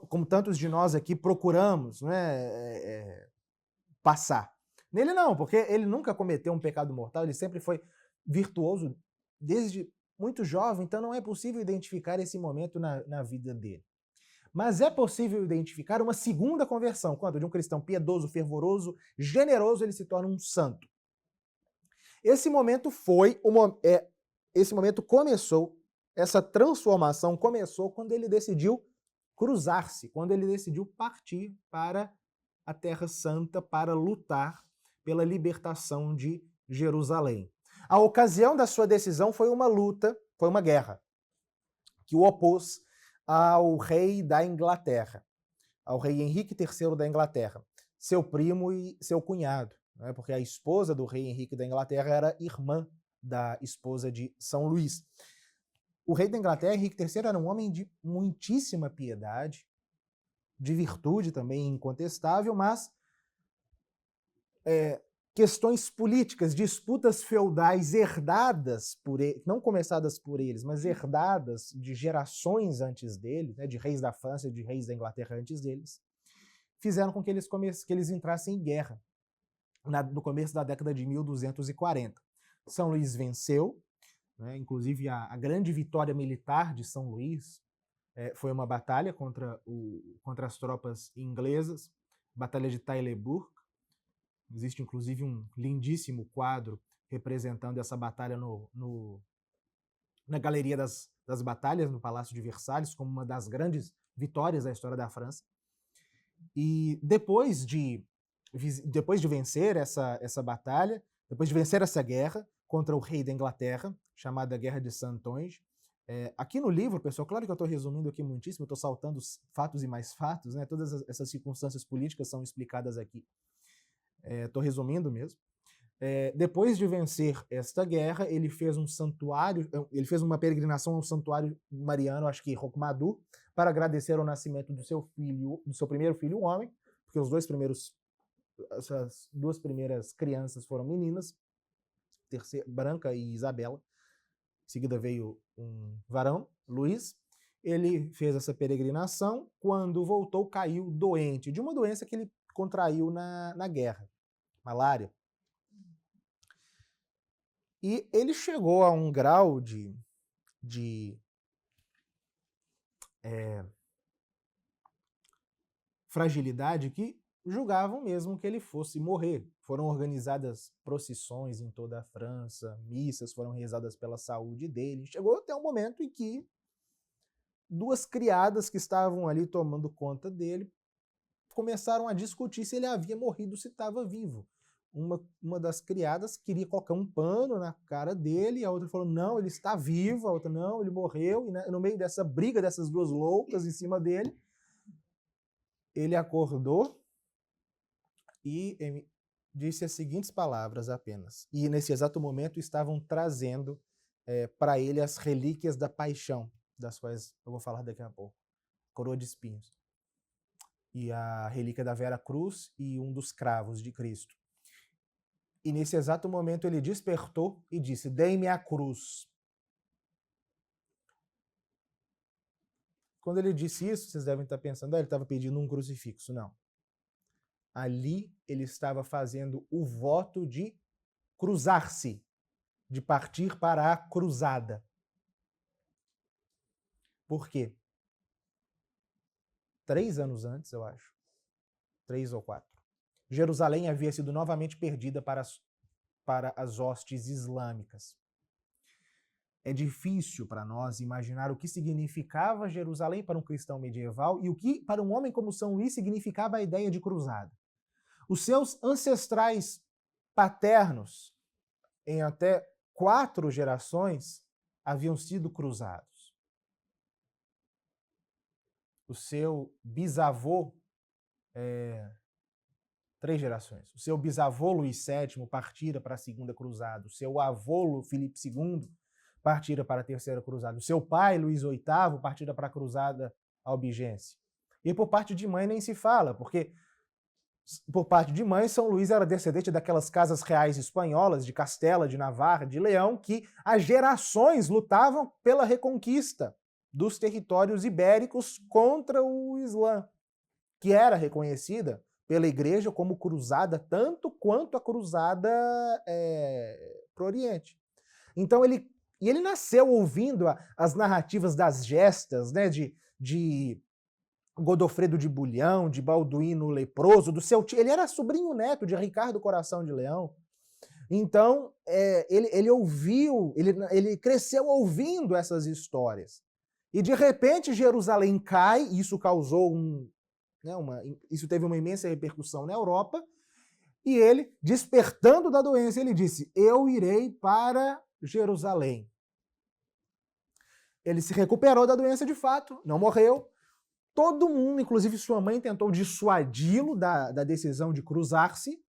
como tantos de nós aqui procuramos, né, passar. Nele não, porque ele nunca cometeu um pecado mortal, ele sempre foi virtuoso desde muito jovem, então não é possível identificar esse momento na vida dele. Mas é possível identificar uma segunda conversão, quando de um cristão piedoso, fervoroso, generoso, ele se torna um santo. Esse momento começou, essa transformação começou quando ele decidiu cruzar-se, quando ele decidiu partir para a Terra Santa para lutar pela libertação de Jerusalém. A ocasião da sua decisão foi uma luta, foi uma guerra, que o opôs ao rei da Inglaterra, ao rei Henrique III da Inglaterra, seu primo e seu cunhado, né? Porque a esposa do rei Henrique da Inglaterra era irmã da esposa de São Luís. O rei da Inglaterra, Henrique III, era um homem de muitíssima piedade, de virtude também incontestável, mas questões políticas, disputas feudais herdadas por ele, não começadas por eles, mas herdadas de gerações antes dele, né, de reis da França, de reis da Inglaterra antes deles, fizeram com que eles entrassem em guerra no começo da década de 1240. São Luís venceu, né, inclusive a grande vitória militar de São Luís foi uma batalha contra as tropas inglesas, Batalha de Taillebourg. Existe, inclusive, um lindíssimo quadro representando essa batalha na Galeria das Batalhas, no Palácio de Versalhes, como uma das grandes vitórias da história da França. E depois de vencer essa batalha, depois de vencer essa guerra contra o rei da Inglaterra, chamada Guerra de Santonge, aqui no livro, pessoal, claro que eu estou resumindo aqui muitíssimo, eu estou saltando fatos e mais fatos, né? Todas essas circunstâncias políticas são explicadas aqui. Estou resumindo mesmo. Depois de vencer esta guerra, ele fez um santuário, ele fez uma peregrinação ao santuário mariano, acho que Rocmadu, para agradecer ao nascimento do seu primeiro filho, homem, porque essas duas primeiras crianças foram meninas, Branca e Isabela. Em seguida veio um varão, Luís. Ele fez essa peregrinação. Quando voltou, caiu doente de uma doença que ele contraiu na guerra, malária. E ele chegou a um grau de fragilidade que julgavam mesmo que ele fosse morrer. Foram organizadas procissões em toda a França, missas foram rezadas pela saúde dele. Chegou até um momento em que duas criadas que estavam ali tomando conta dele começaram a discutir se ele havia morrido, se estava vivo. Uma das criadas queria colocar um pano na cara dele, a outra falou, não, ele está vivo, a outra, não, ele morreu, e no meio dessa briga dessas duas loucas em cima dele, ele acordou e disse as seguintes palavras apenas. E nesse exato momento estavam trazendo para ele as relíquias da paixão, das quais eu vou falar daqui a pouco. Coroa de espinhos. E a relíquia da Vera Cruz e um dos cravos de Cristo. E nesse exato momento ele despertou e disse, dei-me a cruz. Quando ele disse isso, vocês devem estar pensando, ele estava pedindo um crucifixo. Não. Ali ele estava fazendo o voto de cruzar-se, de partir para a cruzada. Por quê? 3 anos antes, eu acho, 3 ou 4, Jerusalém havia sido novamente perdida para as hostes islâmicas. É difícil para nós imaginar o que significava Jerusalém para um cristão medieval e o que, para um homem como São Luís, significava a ideia de cruzada. Os seus ancestrais paternos, em até 4 gerações, haviam sido cruzados. O seu bisavô, 3 gerações. O seu bisavô Luís VII partira para a Segunda Cruzada. O seu avô Filipe II partira para a Terceira Cruzada. O seu pai Luís VIII partira para a Cruzada Albigense. E por parte de mãe nem se fala, porque por parte de mãe, São Luís era descendente daquelas casas reais espanholas, de Castela, de Navarra, de Leão, que há gerações lutavam pela reconquista dos territórios ibéricos contra o Islã, que era reconhecida pela Igreja como cruzada, tanto quanto a cruzada para o Oriente. Então ele nasceu ouvindo as narrativas das gestas, né, de Godofredo de Bulhão, de Balduíno Leproso, do seu tio. Ele era sobrinho neto de Ricardo Coração de Leão. Então, ele ouviu, ele cresceu ouvindo essas histórias. E de repente Jerusalém cai, e isso causou isso teve uma imensa repercussão na Europa, e ele, despertando da doença, ele disse, eu irei para Jerusalém. Ele se recuperou da doença de fato, não morreu. Todo mundo, inclusive sua mãe, tentou dissuadi-lo da decisão de cruzar-se,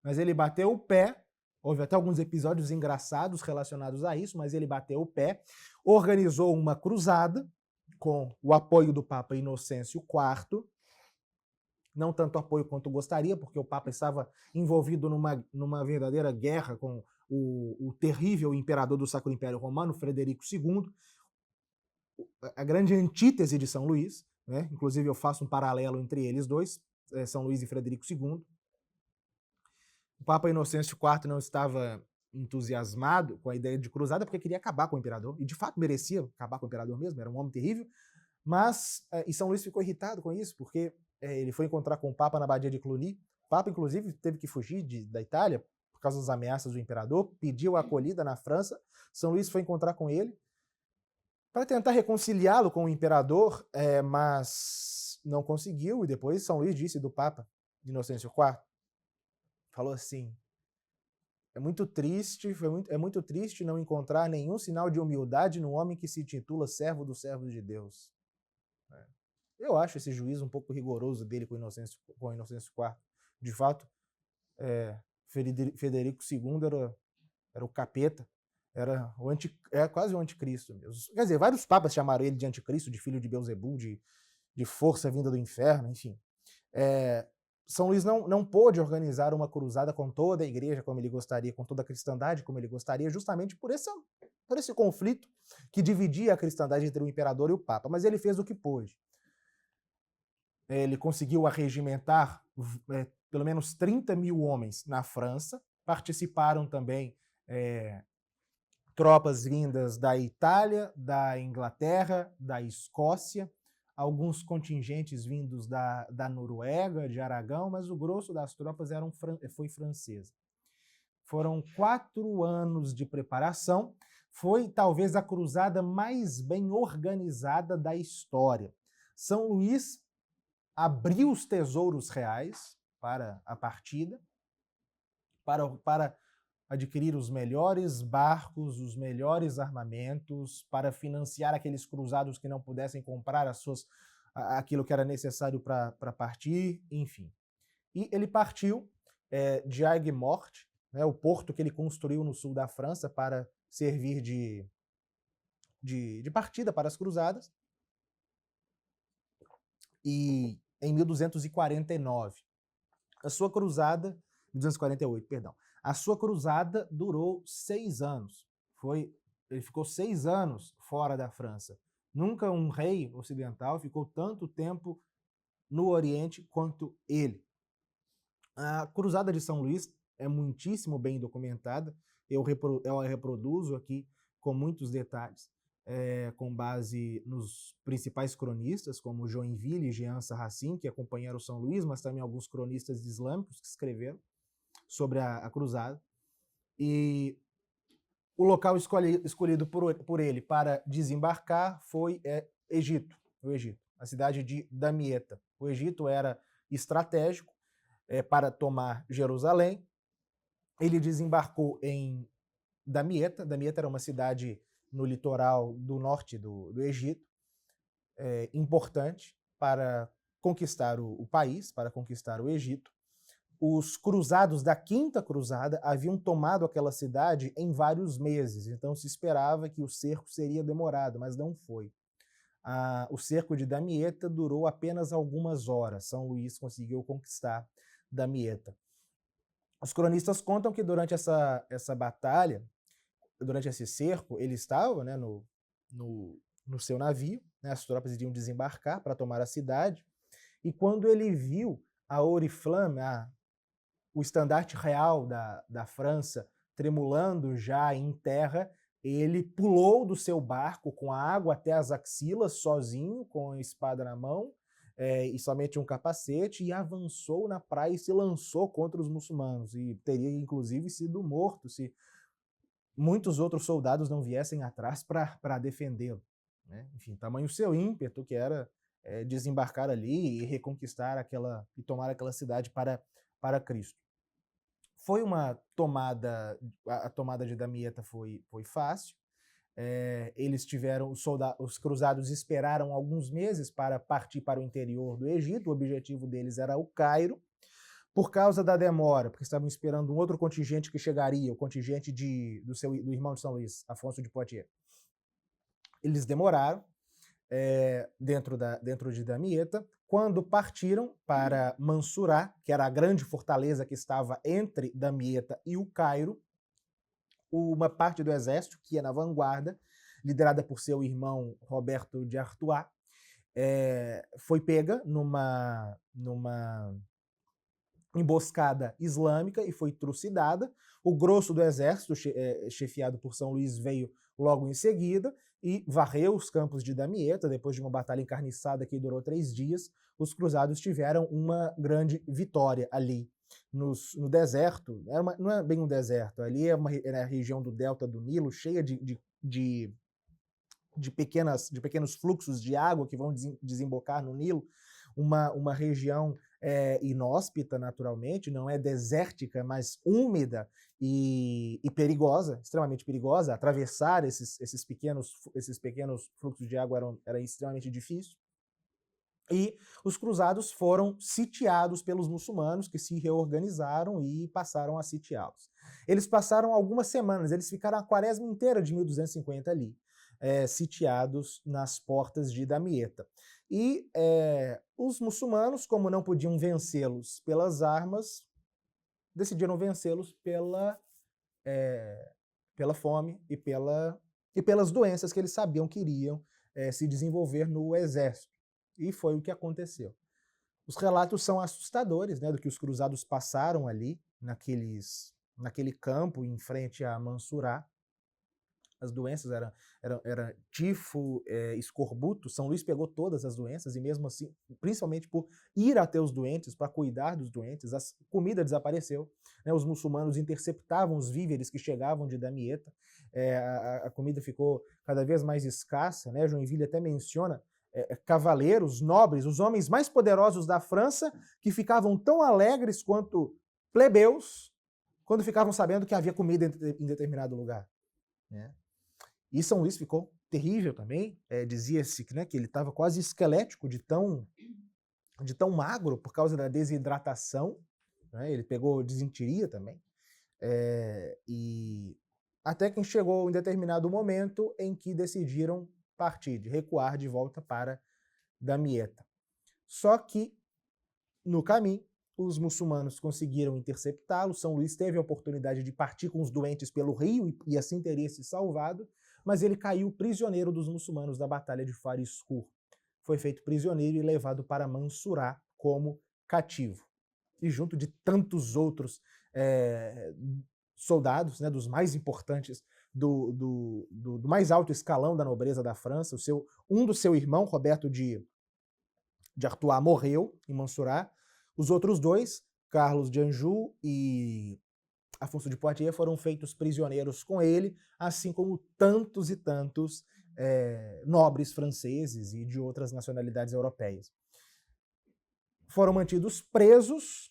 mas ele bateu o pé. Houve até alguns episódios engraçados relacionados a isso, mas ele bateu o pé, organizou uma cruzada com o apoio do Papa Inocêncio IV, não tanto apoio quanto gostaria, porque o Papa estava envolvido numa verdadeira guerra com o terrível imperador do Sacro Império Romano, Frederico II, a grande antítese de São Luís, né? Inclusive eu faço um paralelo entre eles dois, São Luís e Frederico II. O Papa Inocêncio IV não estava entusiasmado com a ideia de cruzada porque queria acabar com o imperador, e de fato merecia acabar com o imperador mesmo, era um homem terrível, mas e São Luís ficou irritado com isso, porque ele foi encontrar com o Papa na Badia de Cluny. O Papa, inclusive, teve que fugir da Itália por causa das ameaças do imperador, pediu acolhida na França. São Luís foi encontrar com ele para tentar reconciliá-lo com o imperador, mas não conseguiu, e depois São Luís disse do Papa Inocêncio IV, falou assim, é muito triste não encontrar nenhum sinal de humildade no homem que se intitula servo dos servos de Deus. Eu acho esse juízo um pouco rigoroso dele com o Inocêncio IV. De fato, Frederico II era o capeta, era quase o anticristo mesmo. Quer dizer, vários papas chamaram ele de anticristo, de filho de Beelzebul, de força vinda do inferno, enfim. São Luís não pôde organizar uma cruzada com toda a igreja como ele gostaria, com toda a cristandade como ele gostaria, justamente por esse conflito que dividia a cristandade entre o imperador e o papa, mas ele fez o que pôde. Ele conseguiu arregimentar pelo menos 30 mil homens na França, participaram também tropas vindas da Itália, da Inglaterra, da Escócia, alguns contingentes vindos da Noruega, de Aragão, mas o grosso das tropas foi francesa. Foram 4 anos de preparação, foi talvez a cruzada mais bem organizada da história. São Luís abriu os tesouros reais para a partida, para adquirir os melhores barcos, os melhores armamentos, para financiar aqueles cruzados que não pudessem comprar aquilo que era necessário para partir, enfim. E ele partiu de Aigues-Mortes, né, o porto que ele construiu no sul da França para servir de partida para as cruzadas, e em 1249. A sua cruzada, 1248, perdão. A sua cruzada durou 6 anos. Ele ficou 6 anos fora da França. Nunca um rei ocidental ficou tanto tempo no Oriente quanto ele. A Cruzada de São Luís é muitíssimo bem documentada. Eu a reproduzo aqui com muitos detalhes, com base nos principais cronistas, como Joinville e Jean Sarracin, que acompanharam São Luís, mas também alguns cronistas islâmicos que escreveram sobre a cruzada. E o local escolhido por ele para desembarcar foi o Egito, a cidade de Damieta. O Egito era estratégico para tomar Jerusalém. Ele desembarcou em Damieta. Damieta era uma cidade no litoral do norte do Egito, importante para conquistar o país, para conquistar o Egito. Os cruzados da Quinta Cruzada haviam tomado aquela cidade em vários meses, então se esperava que o cerco seria demorado, mas não foi. O cerco de Damieta durou apenas algumas horas. São Luís conseguiu conquistar Damieta. Os cronistas contam que durante essa batalha, durante esse cerco, ele estava, né, no seu navio, né, as tropas iriam desembarcar para tomar a cidade, e quando ele viu a Oriflamme, o estandarte real da França, tremulando já em terra, ele pulou do seu barco com a água até as axilas, sozinho, com a espada na mão, e somente um capacete, e avançou na praia e se lançou contra os muçulmanos, e teria inclusive sido morto se muitos outros soldados não viessem atrás para defendê-lo, né? Enfim, tamanho seu ímpeto, que era desembarcar ali e reconquistar e tomar aquela cidade para Cristo. Foi uma tomada, a tomada de Damieta foi fácil. Os cruzados esperaram alguns meses para partir para o interior do Egito. O objetivo deles era o Cairo. Por causa da demora, porque estavam esperando um outro contingente que chegaria, o contingente do irmão de São Luís, Afonso de Poitiers. Eles demoraram dentro de Damieta. Quando partiram para Mansurá, que era a grande fortaleza que estava entre Damieta e o Cairo, uma parte do exército, que ia na vanguarda, liderada por seu irmão Roberto de Artois, foi pega numa emboscada islâmica e foi trucidada. O grosso do exército, chefiado por São Luís, veio logo em seguida e varreu os campos de Damieta. Depois de uma batalha encarniçada que durou 3 dias, os cruzados tiveram uma grande vitória ali no deserto. Não é bem um deserto, ali era a região do delta do Nilo, cheia de pequenos fluxos de água que vão desembocar no Nilo, uma região inóspita naturalmente, não é desértica, mas úmida e perigosa, extremamente perigosa. Atravessar esses pequenos fluxos de água era extremamente difícil. E os cruzados foram sitiados pelos muçulmanos, que se reorganizaram e passaram a sitiá-los. Eles passaram algumas semanas, eles ficaram a quaresma inteira de 1250 ali, sitiados nas portas de Damieta. E os muçulmanos, como não podiam vencê-los pelas armas, decidiram vencê-los pela fome e pelas doenças que eles sabiam que iriam se desenvolver no exército. E foi o que aconteceu. Os relatos são assustadores, né, do que os cruzados passaram ali, naquele campo em frente a Mansurá. as doenças era tifo, escorbuto. São Luís pegou todas as doenças e mesmo assim, principalmente por ir até os doentes, para cuidar dos doentes, a comida desapareceu, né? Os muçulmanos interceptavam os víveres que chegavam de Damieta, a comida ficou cada vez mais escassa, né? Joinville até menciona cavaleiros, nobres, os homens mais poderosos da França, que ficavam tão alegres quanto plebeus quando ficavam sabendo que havia comida em determinado lugar, né? E São Luís ficou terrível também, dizia-se, né, que ele estava quase esquelético de tão magro por causa da desidratação, né? Ele pegou disenteria também, e até que chegou em determinado momento em que decidiram partir, recuar de volta para Damieta. Só que, no caminho, os muçulmanos conseguiram interceptá-lo. São Luís teve a oportunidade de partir com os doentes pelo rio e assim teria se salvado, mas ele caiu prisioneiro dos muçulmanos da Batalha de Fariskur. Foi feito prisioneiro e levado para Mansurá como cativo. E junto de tantos outros soldados, né, dos mais importantes, do mais alto escalão da nobreza da França, um do seu irmão, Roberto de Artois, morreu em Mansurá. Os outros dois, Carlos de Anjou e Afonso de Poitiers, foram feitos prisioneiros com ele, assim como tantos e tantos nobres franceses e de outras nacionalidades europeias. Foram mantidos presos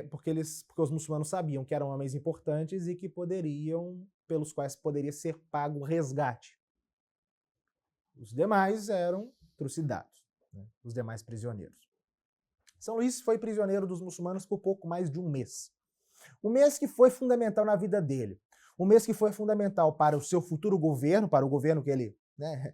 porque os muçulmanos sabiam que eram homens importantes e que pelos quais poderia ser pago resgate. Os demais eram trucidados, né? Os demais prisioneiros. São Luís foi prisioneiro dos muçulmanos por pouco mais de um mês. Um mês que foi fundamental na vida dele. Um mês que foi fundamental para o seu futuro governo, para o governo que ele, né,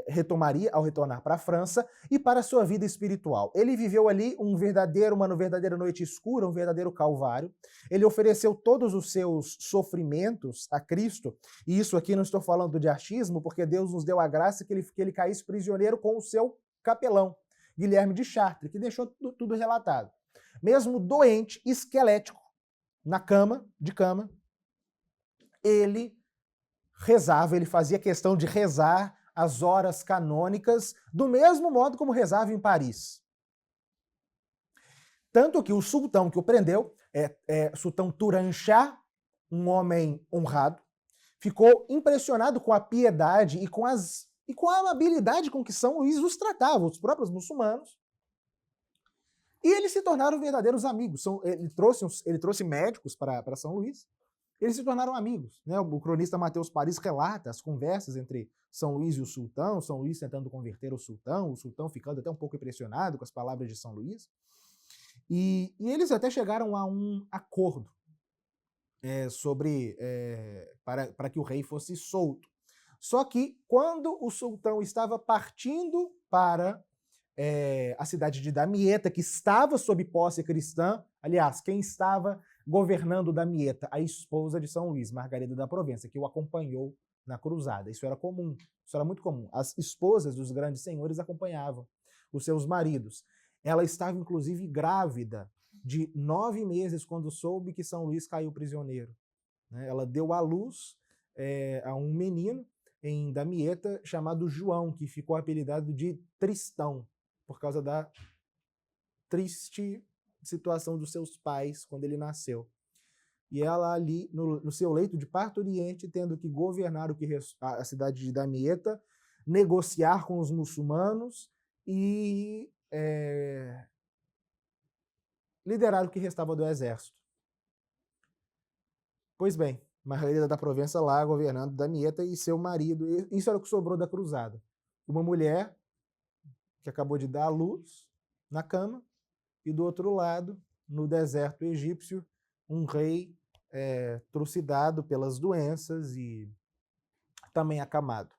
retomaria ao retornar para a França, e para a sua vida espiritual. Ele viveu ali uma verdadeira noite escura, um verdadeiro calvário. Ele ofereceu todos os seus sofrimentos a Cristo, e isso aqui não estou falando de achismo, porque Deus nos deu a graça que ele caísse prisioneiro com o seu capelão, Guilherme de Chartres, que deixou tudo relatado. Mesmo doente, esquelético, de cama, ele rezava, ele fazia questão de rezar as horas canônicas do mesmo modo como rezava em Paris. Tanto que o sultão que o prendeu, sultão Turan Shah, um homem honrado, ficou impressionado com a piedade e com a amabilidade com que São Luís os tratava, os próprios muçulmanos. E eles se tornaram verdadeiros amigos. Ele trouxe médicos para São Luís. Eles se tornaram amigos, né? O cronista Mateus Paris relata as conversas entre São Luís e o sultão, São Luís tentando converter o sultão ficando até um pouco impressionado com as palavras de São Luís. E eles até chegaram a um acordo para que o rei fosse solto. Só que quando o sultão estava partindo para a cidade de Damieta, que estava sob posse cristã, aliás, quem estava governando Damieta? A esposa de São Luís, Margarida da Provença, que o acompanhou na cruzada. Isso era comum, isso era muito comum. As esposas dos grandes senhores acompanhavam os seus maridos. Ela estava, inclusive, grávida de 9 meses quando soube que São Luís caiu prisioneiro, né? Ela deu à luz a um menino em Damieta chamado João, que ficou apelidado de Tristão, por causa da triste situação dos seus pais quando ele nasceu. E ela ali, no seu leito de parturiente, tendo que governar a cidade de Damieta, negociar com os muçulmanos e liderar o que restava do exército. Pois bem, Margarida da Provença lá, governando Damieta, e seu marido, isso era o que sobrou da cruzada. Uma mulher que acabou de dar à luz na cama, e do outro lado, no deserto egípcio, um rei trucidado pelas doenças e também acamado.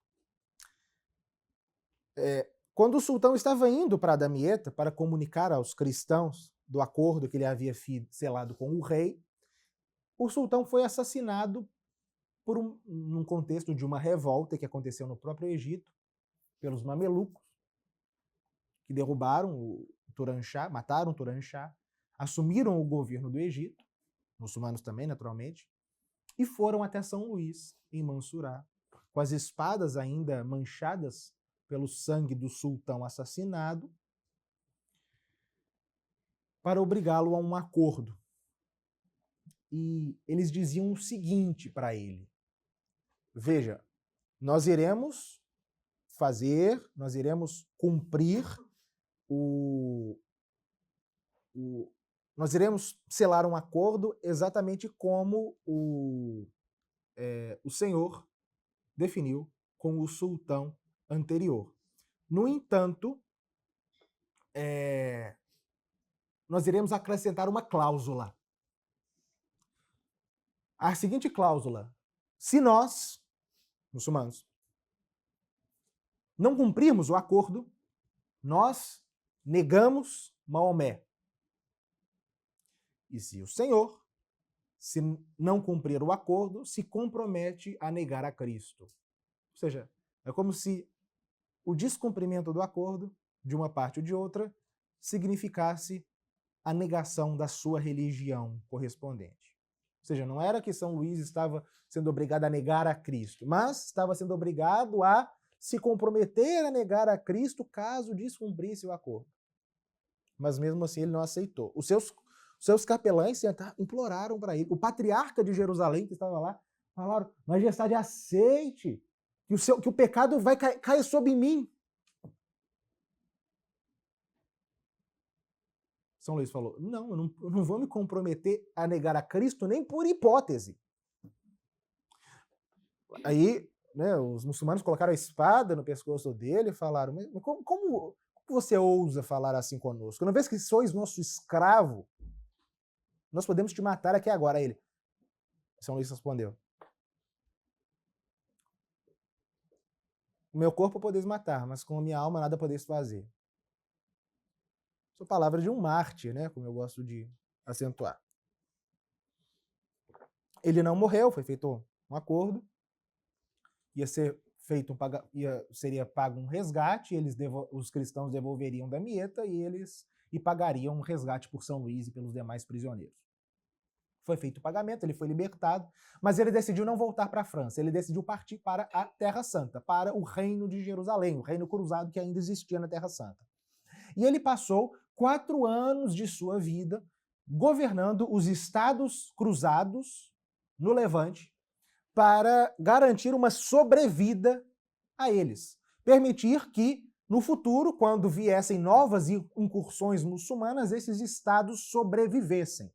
Quando o sultão estava indo para Damieta para comunicar aos cristãos do acordo que ele havia selado com o rei, o sultão foi assassinado num contexto de uma revolta que aconteceu no próprio Egito, pelos mamelucos, que derrubaram o Turan Shah, mataram o Turan Shah, assumiram o governo do Egito, muçulmanos também, naturalmente, e foram até São Luís, em Mansurá, com as espadas ainda manchadas pelo sangue do sultão assassinado, para obrigá-lo a um acordo. E eles diziam o seguinte para ele: veja, nós iremos cumprir nós iremos selar um acordo exatamente como o Senhor definiu com o sultão anterior. No entanto, nós iremos acrescentar uma cláusula. A seguinte cláusula: se nós, muçulmanos, não cumprirmos o acordo, nós negamos Maomé. E se o Senhor, se não cumprir o acordo, se compromete a negar a Cristo. Ou seja, é como se o descumprimento do acordo, de uma parte ou de outra, significasse a negação da sua religião correspondente. Ou seja, não era que São Luís estava sendo obrigado a negar a Cristo, mas estava sendo obrigado a se comprometer a negar a Cristo caso descumprisse o acordo. Mas mesmo assim ele não aceitou. Os seus capelães imploraram para ele. O patriarca de Jerusalém, que estava lá, falaram: Majestade, aceite que o pecado vai cair sobre mim. São Luís falou: não, eu não vou me comprometer a negar a Cristo nem por hipótese. Aí, né, os muçulmanos colocaram a espada no pescoço dele e falaram: mas como você ousa falar assim conosco? Uma vez que sois nosso escravo, nós podemos te matar aqui agora. Aí ele, São Luís respondeu: o meu corpo podeis matar, mas com a minha alma nada podeis fazer. São palavras de um mártir, né, como eu gosto de acentuar. Ele não morreu, foi feito um acordo, seria pago um resgate, os cristãos devolveriam Damieta e pagariam um resgate por São Luís e pelos demais prisioneiros. Foi feito o pagamento, ele foi libertado, mas ele decidiu não voltar para a França, ele decidiu partir para a Terra Santa, para o reino de Jerusalém, o reino cruzado que ainda existia na Terra Santa. E ele passou 4 anos de sua vida governando os estados cruzados no Levante para garantir uma sobrevida a eles. Permitir que, no futuro, quando viessem novas incursões muçulmanas, esses estados sobrevivessem.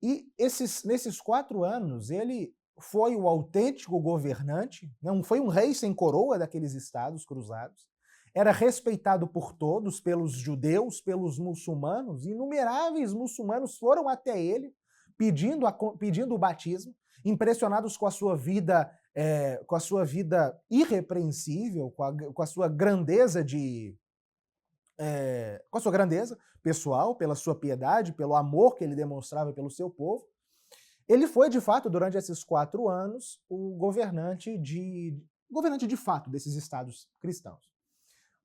E nesses 4 anos, ele foi o autêntico governante, não foi um rei sem coroa daqueles estados cruzados, era respeitado por todos, pelos judeus, pelos muçulmanos, inumeráveis muçulmanos foram até ele pedindo o batismo, impressionados com a sua vida irrepreensível, com a sua grandeza com a sua grandeza pessoal, pela sua piedade, pelo amor que ele demonstrava pelo seu povo. Ele foi, de fato, durante esses 4 anos, o governante de fato desses estados cristãos.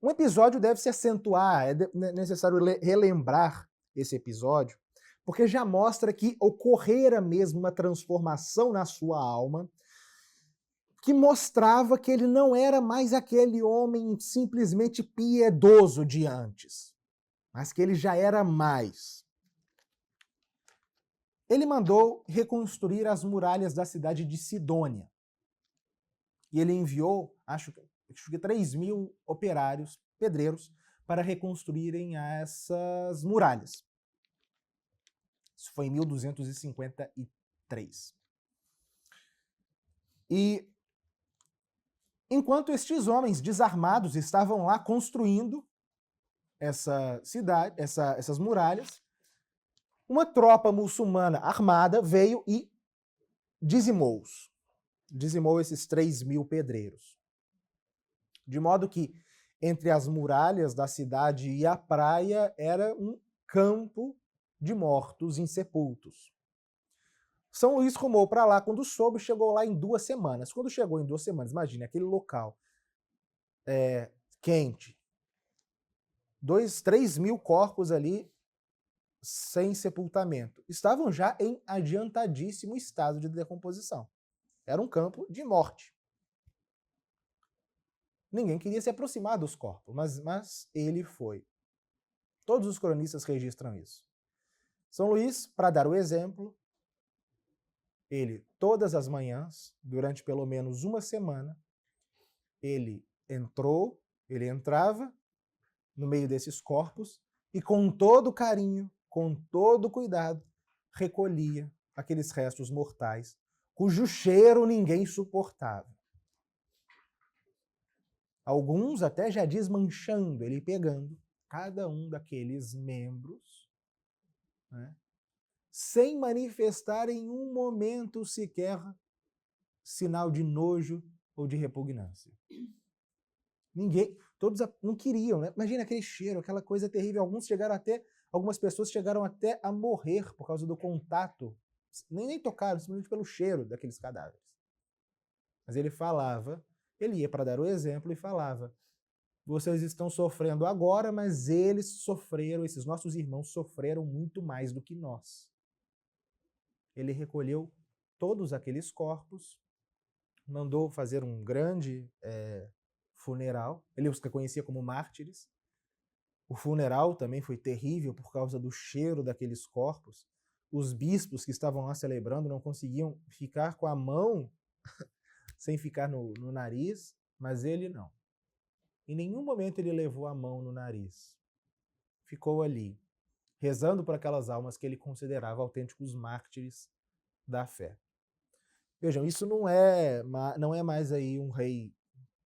Um episódio deve se acentuar, é necessário relembrar esse episódio, porque já mostra que ocorrera mesmo uma transformação na sua alma, que mostrava que ele não era mais aquele homem simplesmente piedoso de antes, mas que ele já era mais. Ele mandou reconstruir as muralhas da cidade de Sidônia. E ele enviou, acho que 3.000 operários, pedreiros, para reconstruírem essas muralhas. Isso foi em 1253. E enquanto estes homens desarmados estavam lá construindo essa cidade, essas muralhas, uma tropa muçulmana armada veio e dizimou-os. Dizimou esses 3.000 pedreiros. De modo que entre as muralhas da cidade e a praia era um campo de mortos insepultos. São Luís rumou para lá, quando soube, chegou lá em 2 semanas. Quando chegou em 2 semanas, imagine, aquele local quente, 3.000 corpos ali sem sepultamento. Estavam já em adiantadíssimo estado de decomposição. Era um campo de morte. Ninguém queria se aproximar dos corpos, mas ele foi. Todos os cronistas registram isso. São Luís, para dar o exemplo, ele, todas as manhãs, durante pelo menos uma semana, ele entrava no meio desses corpos e com todo carinho, com todo cuidado, recolhia aqueles restos mortais, cujo cheiro ninguém suportava. Alguns até já desmanchando, ele pegando cada um daqueles membros, né, sem manifestar em um momento sequer sinal de nojo ou de repugnância. Ninguém, todos não queriam, né? Imagina aquele cheiro, aquela coisa terrível. Algumas pessoas chegaram até a morrer por causa do contato, nem tocaram, simplesmente pelo cheiro daqueles cadáveres. Mas ele ia para dar o exemplo e falava: vocês estão sofrendo agora, mas esses nossos irmãos sofreram muito mais do que nós. Ele recolheu todos aqueles corpos, mandou fazer um grande funeral, ele os conhecia como mártires. O funeral também foi terrível por causa do cheiro daqueles corpos. Os bispos que estavam lá celebrando não conseguiam ficar com a mão sem ficar no nariz, mas ele não. Em nenhum momento ele levou a mão no nariz. Ficou ali, rezando por aquelas almas que ele considerava autênticos mártires da fé. Vejam, isso não é mais aí um rei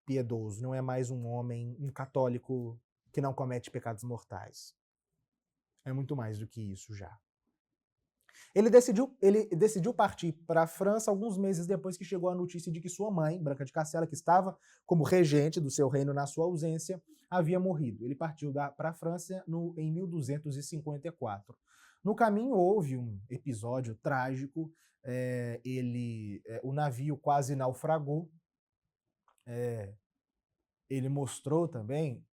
piedoso, não é mais um homem, um católico que não comete pecados mortais. É muito mais do que isso já. Ele decidiu partir para a França alguns meses depois que chegou a notícia de que sua mãe, Branca de Castela, que estava como regente do seu reino na sua ausência, havia morrido. Ele partiu para a França em 1254. No caminho houve um episódio trágico, o navio quase naufragou. Ele mostrou também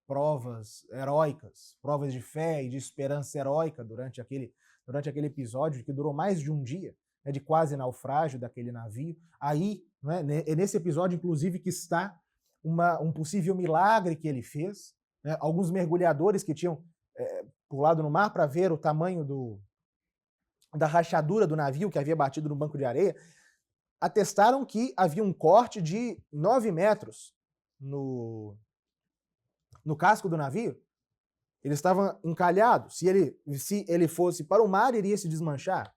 provas heróicas, provas de fé e de esperança heróica durante aquele episódio, que durou mais de um dia, de quase naufrágio daquele navio. Aí, é nesse episódio, inclusive, que está um possível milagre que ele fez. Alguns mergulhadores que tinham pulado no mar para ver o tamanho da rachadura do navio que havia batido no banco de areia, atestaram que havia um corte de 9 metros no casco do navio. Ele estava encalhado. Se ele fosse para o mar, iria se desmanchar.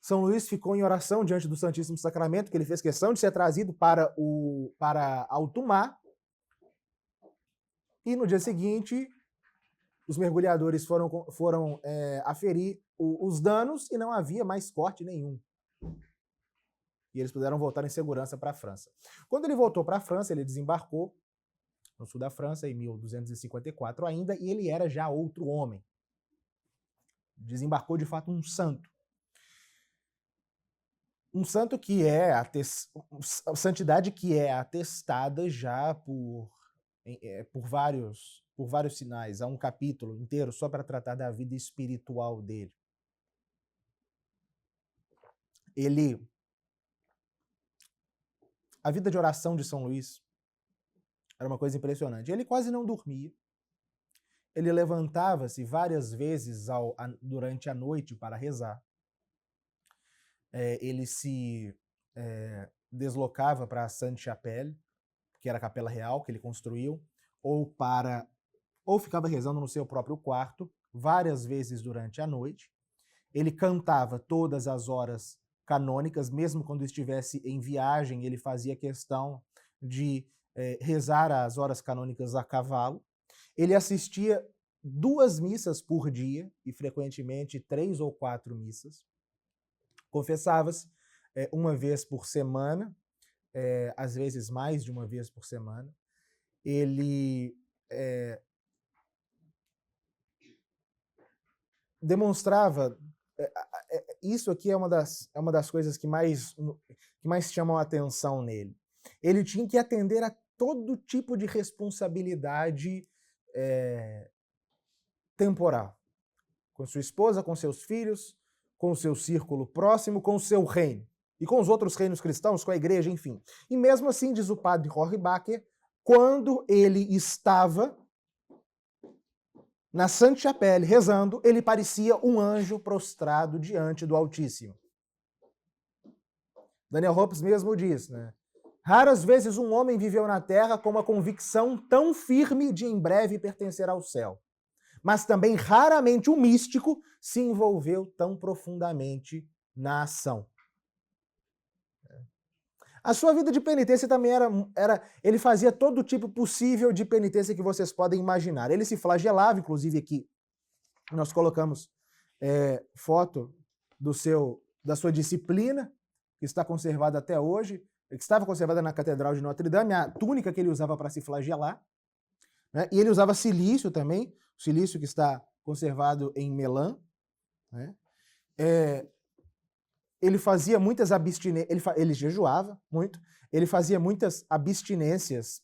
São Luís ficou em oração diante do Santíssimo Sacramento, que ele fez questão de ser trazido para alto mar. E no dia seguinte, os mergulhadores foram aferir os danos e não havia mais corte nenhum. E eles puderam voltar em segurança para a França. Quando ele voltou para a França, ele desembarcou no sul da França, em 1254 ainda, e ele era já outro homem. Desembarcou, de fato, um santo. Um santo que santidade que é atestada já por vários sinais. Há um capítulo inteiro só para tratar da vida espiritual dele. A vida de oração de São Luís era uma coisa impressionante. Ele quase não dormia. Ele levantava-se várias vezes durante a noite para rezar. Ele se deslocava para a Sainte-Chapelle, que era a capela real que ele construiu, ou ficava rezando no seu próprio quarto, várias vezes durante a noite. Ele cantava todas as horas canônicas, mesmo quando estivesse em viagem, ele fazia questão de rezar as horas canônicas a cavalo. Ele assistia 2 missas por dia, e frequentemente 3 ou 4 missas. Confessava-se uma vez por semana, às vezes mais de uma vez por semana. Ele demonstrava... Isso aqui é uma das coisas que mais chamam a atenção nele. Ele tinha que atender a todo tipo de responsabilidade temporal. com sua esposa, com seus filhos, com o seu círculo próximo, com o seu reino. E com os outros reinos cristãos, com a igreja, enfim. E mesmo assim, diz o padre Rohrabacher, quando ele estava na Sainte-Chapelle rezando, ele parecia um anjo prostrado diante do Altíssimo. Daniel Hopes mesmo diz, né? Raras vezes um homem viveu na terra com uma convicção tão firme de em breve pertencer ao céu. Mas também raramente um místico se envolveu tão profundamente na ação. A sua vida de penitência também ele fazia todo tipo possível de penitência que vocês podem imaginar. Ele se flagelava, inclusive aqui nós colocamos foto da sua disciplina, que está conservada até hoje, que estava conservada na Catedral de Notre Dame, a túnica que ele usava para se flagelar, né? E ele usava cilício também, o cilício que está conservado em Melun, né? Ele fazia muitas abstinências, ele jejuava muito, ele fazia muitas abstinências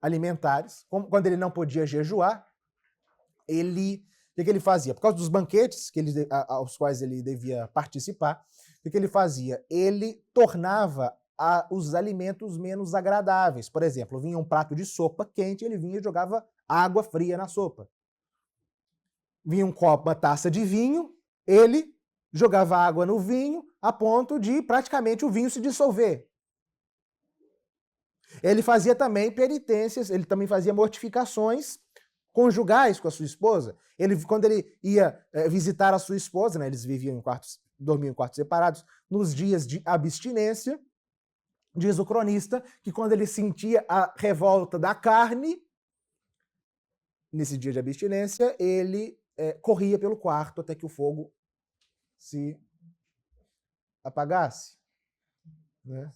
alimentares. Quando ele não podia jejuar, o que ele fazia? Por causa dos banquetes aos quais ele devia participar, o que ele fazia? Ele tornava os alimentos menos agradáveis. Por exemplo, vinha um prato de sopa quente, ele vinha e jogava água fria na sopa. Vinha um copo, uma taça de vinho, ele jogava água no vinho a ponto de praticamente o vinho se dissolver. Ele fazia também penitências, ele também fazia mortificações conjugais com a sua esposa. Quando ele ia visitar a sua esposa, né, eles dormiam em quartos separados, nos dias de abstinência, diz o cronista que quando ele sentia a revolta da carne, nesse dia de abstinência, ele corria pelo quarto até que o fogo se apagasse, né?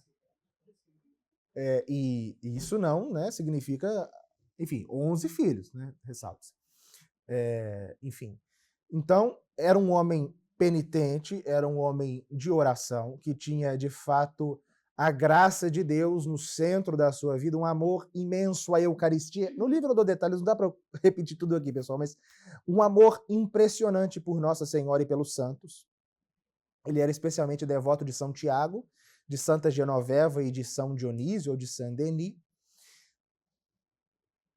E isso não, né, significa, enfim, 11 filhos, né, ressalta-se. Enfim, então era um homem penitente, era um homem de oração, que tinha de fato a graça de Deus no centro da sua vida, um amor imenso à Eucaristia. No livro eu dou detalhes, não dá para repetir tudo aqui, pessoal, mas um amor impressionante por Nossa Senhora e pelos santos. Ele era especialmente devoto de São Tiago, de Santa Genoveva e de São Dionísio, ou de Saint-Denis.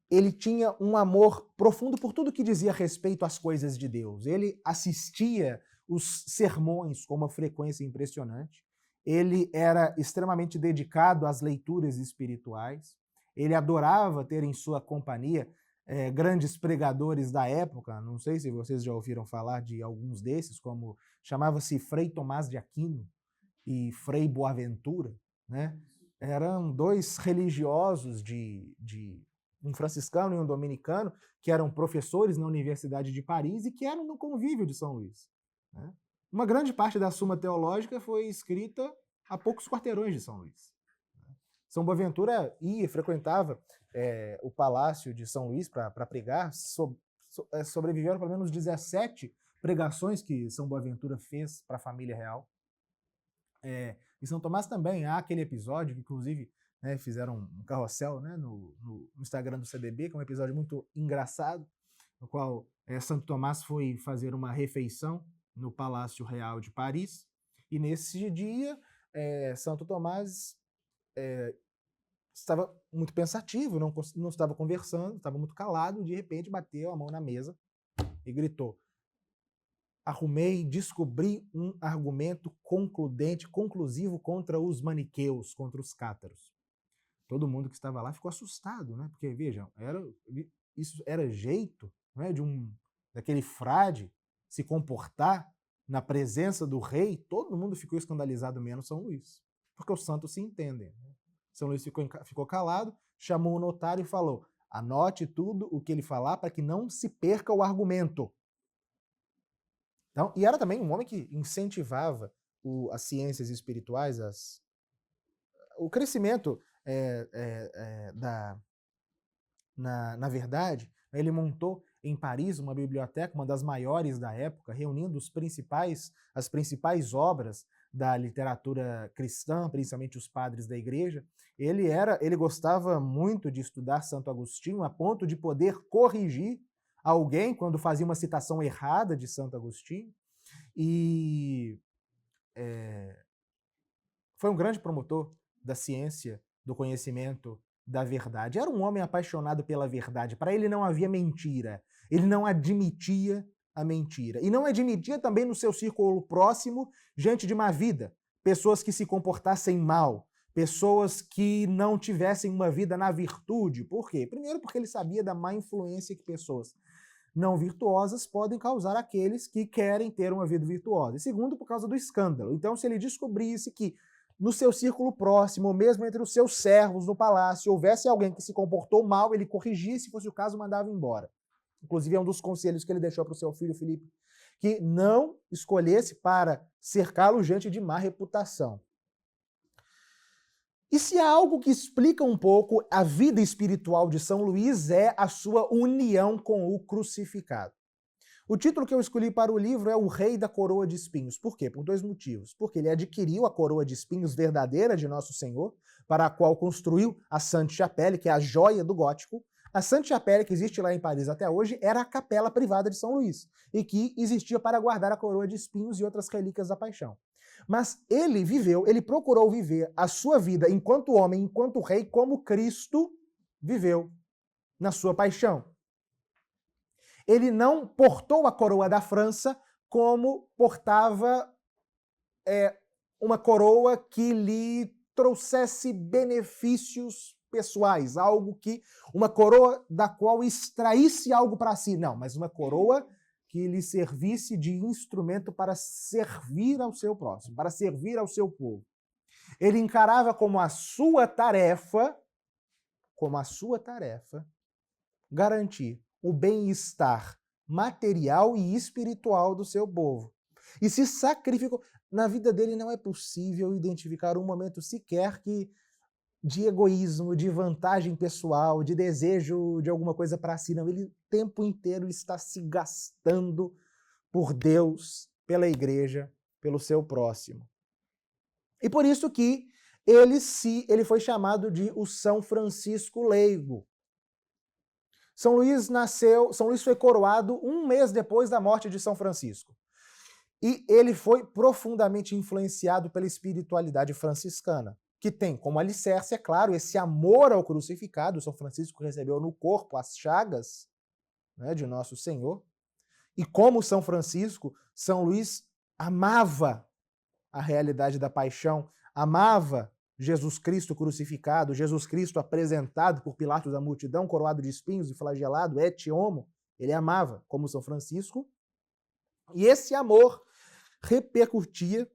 Ele tinha um amor profundo por tudo que dizia respeito às coisas de Deus. Ele assistia os sermões com uma frequência impressionante. Ele era extremamente dedicado às leituras espirituais. Ele adorava ter em sua companhia grandes pregadores da época. Não sei se vocês já ouviram falar de alguns desses, como chamava-se Frei Tomás de Aquino e Frei Boaventura, né? Eram dois religiosos um franciscano e um dominicano, que eram professores na Universidade de Paris e que eram no convívio de São Luís, né? Uma grande parte da Suma Teológica foi escrita a poucos quarteirões de São Luís. São Boaventura frequentava o Palácio de São Luís para pregar, sobreviveram pelo menos 17 pregações que São Boaventura fez para a família real. Em São Tomás também há aquele episódio, que inclusive fizeram um carrossel, né, no Instagram do CDB, que é um episódio muito engraçado, no qual Santo Tomás foi fazer uma refeição no Palácio Real de Paris, e nesse dia Santo Tomás estava muito pensativo, não estava conversando, estava muito calado, de repente bateu a mão na mesa e gritou: descobri um argumento conclusivo contra os maniqueus, contra os cátaros. Todo mundo que estava lá ficou assustado, né? Porque, vejam, isso era jeito, né, daquele frade se comportar na presença do rei. Todo mundo ficou escandalizado, menos São Luís, porque os santos se entendem, né? São Luís ficou calado, chamou o notário e falou: anote tudo o que ele falar para que não se perca o argumento. Então, e era também um homem que incentivava as ciências espirituais, o crescimento na verdade. Ele montou em Paris uma biblioteca, uma das maiores da época, reunindo as principais obras da literatura cristã, principalmente os padres da igreja. Ele gostava muito de estudar Santo Agostinho, a ponto de poder corrigir alguém quando fazia uma citação errada de Santo Agostinho, e foi um grande promotor da ciência, do conhecimento, da verdade. Era um homem apaixonado pela verdade. Para ele não havia mentira. Ele não admitia a mentira. E não admitia também no seu círculo próximo gente de má vida, pessoas que se comportassem mal, pessoas que não tivessem uma vida na virtude. Por quê? Primeiro, porque ele sabia da má influência que pessoas não virtuosas podem causar àqueles que querem ter uma vida virtuosa. E segundo, por causa do escândalo. Então, se ele descobrisse que no seu círculo próximo, ou mesmo entre os seus servos no palácio, houvesse alguém que se comportou mal, ele corrigia, se fosse o caso, mandava embora. Inclusive, é um dos conselhos que ele deixou para o seu filho Filipe, que não escolhesse para cercá-lo gente de má reputação. E se há algo que explica um pouco a vida espiritual de São Luís é a sua união com o crucificado. O título que eu escolhi para o livro é O Rei da Coroa de Espinhos. Por quê? Por dois motivos. Porque ele adquiriu a coroa de espinhos verdadeira de Nosso Senhor, para a qual construiu a Sainte-Chapelle, que é a joia do gótico. A Sainte-Chapelle, que existe lá em Paris até hoje, era a capela privada de São Luís, e que existia para guardar a coroa de espinhos e outras relíquias da paixão. Mas ele procurou viver a sua vida enquanto homem, enquanto rei, como Cristo viveu na sua paixão. Ele não portou a coroa da França como portava uma coroa que lhe trouxesse benefícios pessoais, uma coroa da qual extraísse algo para si. Não, mas uma coroa que lhe servisse de instrumento para servir ao seu próximo, para servir ao seu povo. Ele encarava como a sua tarefa, garantir o bem-estar material e espiritual do seu povo. E se sacrificou. Na vida dele não é possível identificar um momento sequer de egoísmo, de vantagem pessoal, de desejo de alguma coisa para si. Não, ele o tempo inteiro está se gastando por Deus, pela igreja, pelo seu próximo. E por isso que ele foi chamado de o São Francisco Leigo. São Luís foi coroado um mês depois da morte de São Francisco. E ele foi profundamente influenciado pela espiritualidade franciscana, que tem como alicerce, é claro, esse amor ao crucificado. São Francisco recebeu no corpo as chagas, né, de Nosso Senhor. E como São Francisco, São Luís amava a realidade da paixão, amava Jesus Cristo crucificado, Jesus Cristo apresentado por Pilatos à multidão, coroado de espinhos e flagelado, et homo. Ele amava, como São Francisco. E esse amor repercutia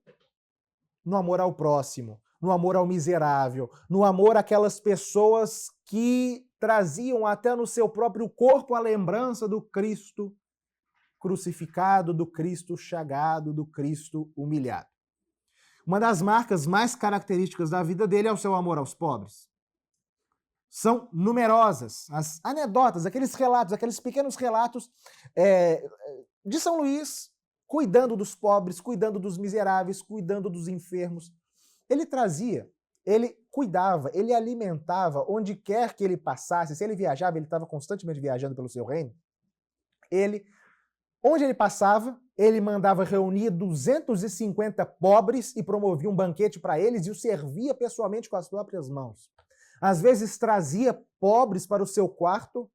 no amor ao próximo, no amor ao miserável, no amor àquelas pessoas que traziam até no seu próprio corpo a lembrança do Cristo crucificado, do Cristo chagado, do Cristo humilhado. Uma das marcas mais características da vida dele é o seu amor aos pobres. São numerosas as anedotas, aqueles relatos, aqueles pequenos relatos de São Luís cuidando dos pobres, cuidando dos miseráveis, cuidando dos enfermos. Ele trazia, ele cuidava, ele alimentava onde quer que ele passasse. Se ele viajava, ele estava constantemente viajando pelo seu reino. Onde ele passava, ele mandava reunir 250 pobres e promovia um banquete para eles e os servia pessoalmente com as próprias mãos. Às vezes trazia pobres para o seu quarto,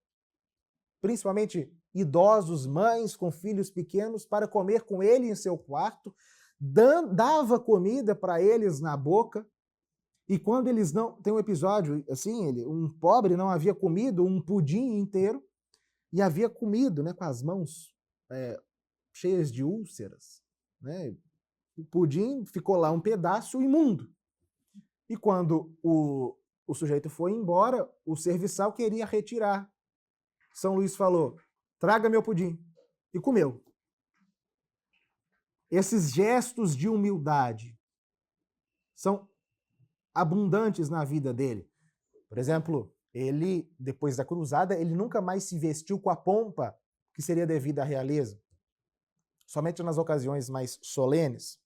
principalmente idosos, mães com filhos pequenos, para comer com ele em seu quarto, dava comida para eles na boca. E quando eles não... Tem um episódio assim, um pobre não havia comido um pudim inteiro e havia comido, né, com as mãos cheias de úlceras, né? O pudim ficou lá um pedaço imundo. E quando o sujeito foi embora, o serviçal queria retirar. São Luís falou: traga meu pudim. E comeu. Esses gestos de humildade são abundantes na vida dele. Por exemplo, ele, depois da cruzada, ele nunca mais se vestiu com a pompa que seria devida à realeza. Somente nas ocasiões mais solenes.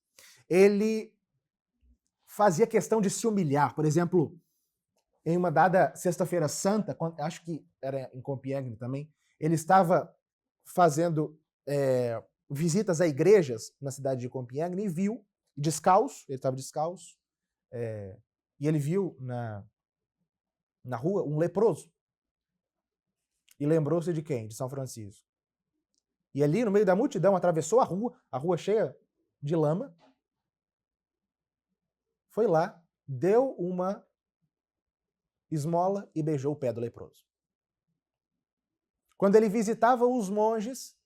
Ele fazia questão de se humilhar. Por exemplo, em uma dada Sexta-feira Santa, acho que era em Compiègne também, ele estava fazendo visitas a igrejas na cidade de Compiègne e viu, descalço, ele estava descalço, e ele viu na rua um leproso. E lembrou-se de quem? De São Francisco. E ali, no meio da multidão, atravessou a rua cheia de lama, foi lá, deu uma esmola e beijou o pé do leproso. Quando ele visitava os monges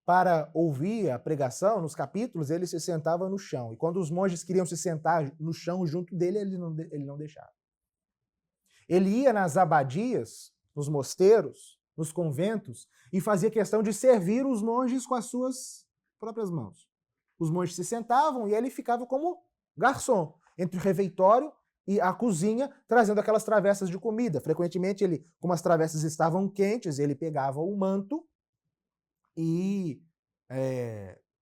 para ouvir a pregação, nos capítulos, ele se sentava no chão. E quando os monges queriam se sentar no chão junto dele, ele não deixava. Ele ia nas abadias, nos mosteiros, nos conventos, e fazia questão de servir os monges com as suas próprias mãos. Os monges se sentavam e ele ficava como garçom, entre o refeitório e a cozinha, trazendo aquelas travessas de comida. Frequentemente, ele, como as travessas estavam quentes, ele pegava o manto e,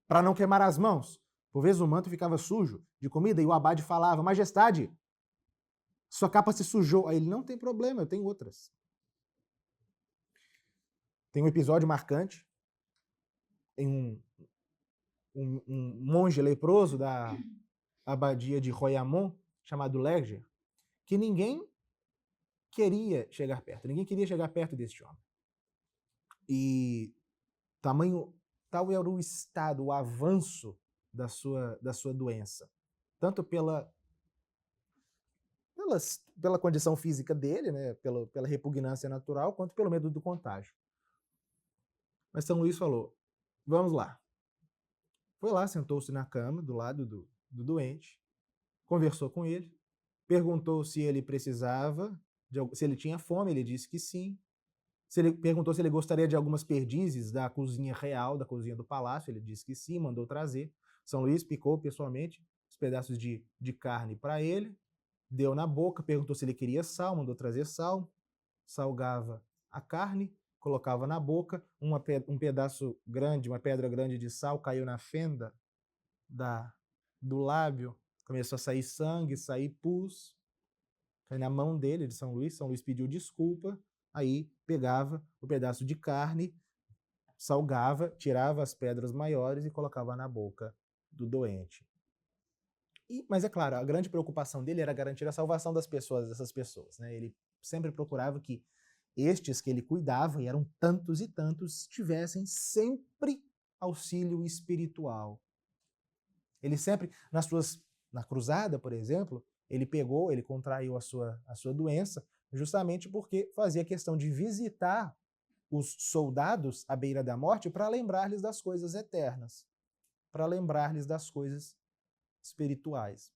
para não queimar as mãos, por vezes o manto ficava sujo de comida e o abade falava: majestade, sua capa se sujou. Aí ele: não tem problema, eu tenho outras. Tem um episódio marcante em um monge leproso da abadia de Royaumont, chamado Leger, que ninguém queria chegar perto. Ninguém queria chegar perto deste homem. E tal era o estado, o avanço da sua doença. Tanto pela condição física dele, né, pela repugnância natural, quanto pelo medo do contágio. Mas São Luís falou: vamos lá. Foi lá, sentou-se na cama, do lado do doente, conversou com ele, perguntou se ele precisava, se ele tinha fome, ele disse que sim. Perguntou se ele gostaria de algumas perdizes da cozinha real, da cozinha do palácio, ele disse que sim, mandou trazer. São Luís picou pessoalmente os pedaços de carne para ele, deu na boca, perguntou se ele queria sal, mandou trazer sal, salgava a carne, colocava na boca, um pedaço grande, uma pedra grande de sal caiu na fenda do lábio, começou a sair sangue, sair pus, caiu na mão dele, de São Luís pediu desculpa, aí pegava o pedaço de carne, salgava, tirava as pedras maiores e colocava na boca do doente. Mas é claro, a grande preocupação dele era garantir a salvação dessas pessoas, né? Ele sempre procurava que estes que ele cuidava, e eram tantos e tantos, tivessem sempre auxílio espiritual. Ele sempre, na cruzada, por exemplo, ele contraiu a sua doença, justamente porque fazia questão de visitar os soldados à beira da morte para lembrar-lhes das coisas eternas, para lembrar-lhes das coisas espirituais,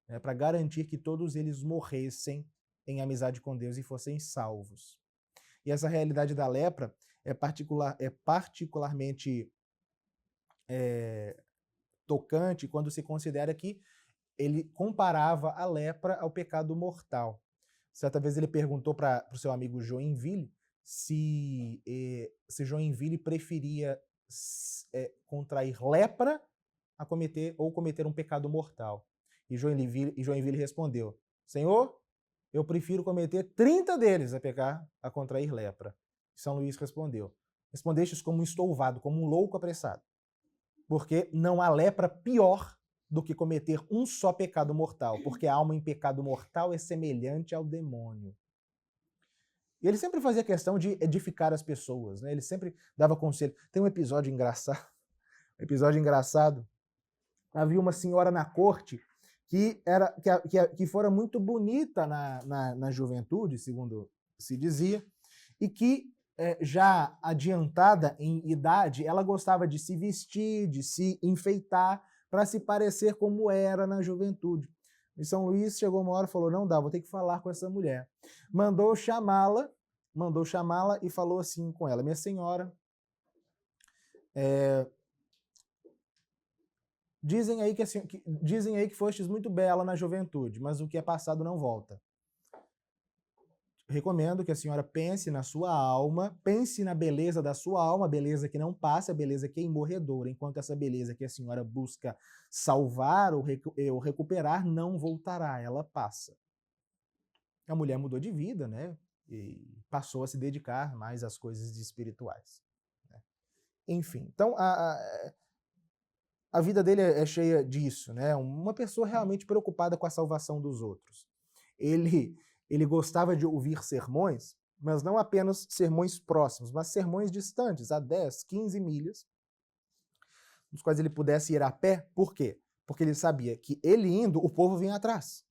né, para garantir que todos eles morressem em amizade com Deus e fossem salvos. E essa realidade da lepra é particularmente tocante quando se considera que ele comparava a lepra ao pecado mortal. Certa vez ele perguntou para o seu amigo Joinville se Joinville preferia contrair lepra a cometer um pecado mortal. E Joinville respondeu: Senhor, eu prefiro cometer 30 deles a contrair lepra. E São Luís respondeu: respondestes como um estouvado, como um louco apressado. Porque não há lepra pior do que cometer um só pecado mortal, porque a alma em pecado mortal é semelhante ao demônio. E ele sempre fazia questão de edificar as pessoas, né? Ele sempre dava conselho. Tem um episódio engraçado. Havia uma senhora na corte que fora muito bonita na juventude, segundo se dizia, e que, já adiantada em idade, ela gostava de se vestir, de se enfeitar, para se parecer como era na juventude. E São Luís chegou uma hora e falou: não dá, vou ter que falar com essa mulher. Mandou chamá-la e falou assim com ela: minha senhora, dizem aí que fostes muito bela na juventude, mas o que é passado não volta. Recomendo que a senhora pense na sua alma, pense na beleza da sua alma, beleza que não passa, beleza que é imorredora, enquanto essa beleza que a senhora busca salvar ou recuperar não voltará, ela passa. A mulher mudou de vida, né? E passou a se dedicar mais às coisas espirituais, né? Enfim, então a vida dele é cheia disso, né? Uma pessoa realmente preocupada com a salvação dos outros. Ele gostava de ouvir sermões, mas não apenas sermões próximos, mas sermões distantes, a 10, 15 milhas, nos quais ele pudesse ir a pé. Por quê? Porque ele sabia que ele indo, o povo vinha atrás.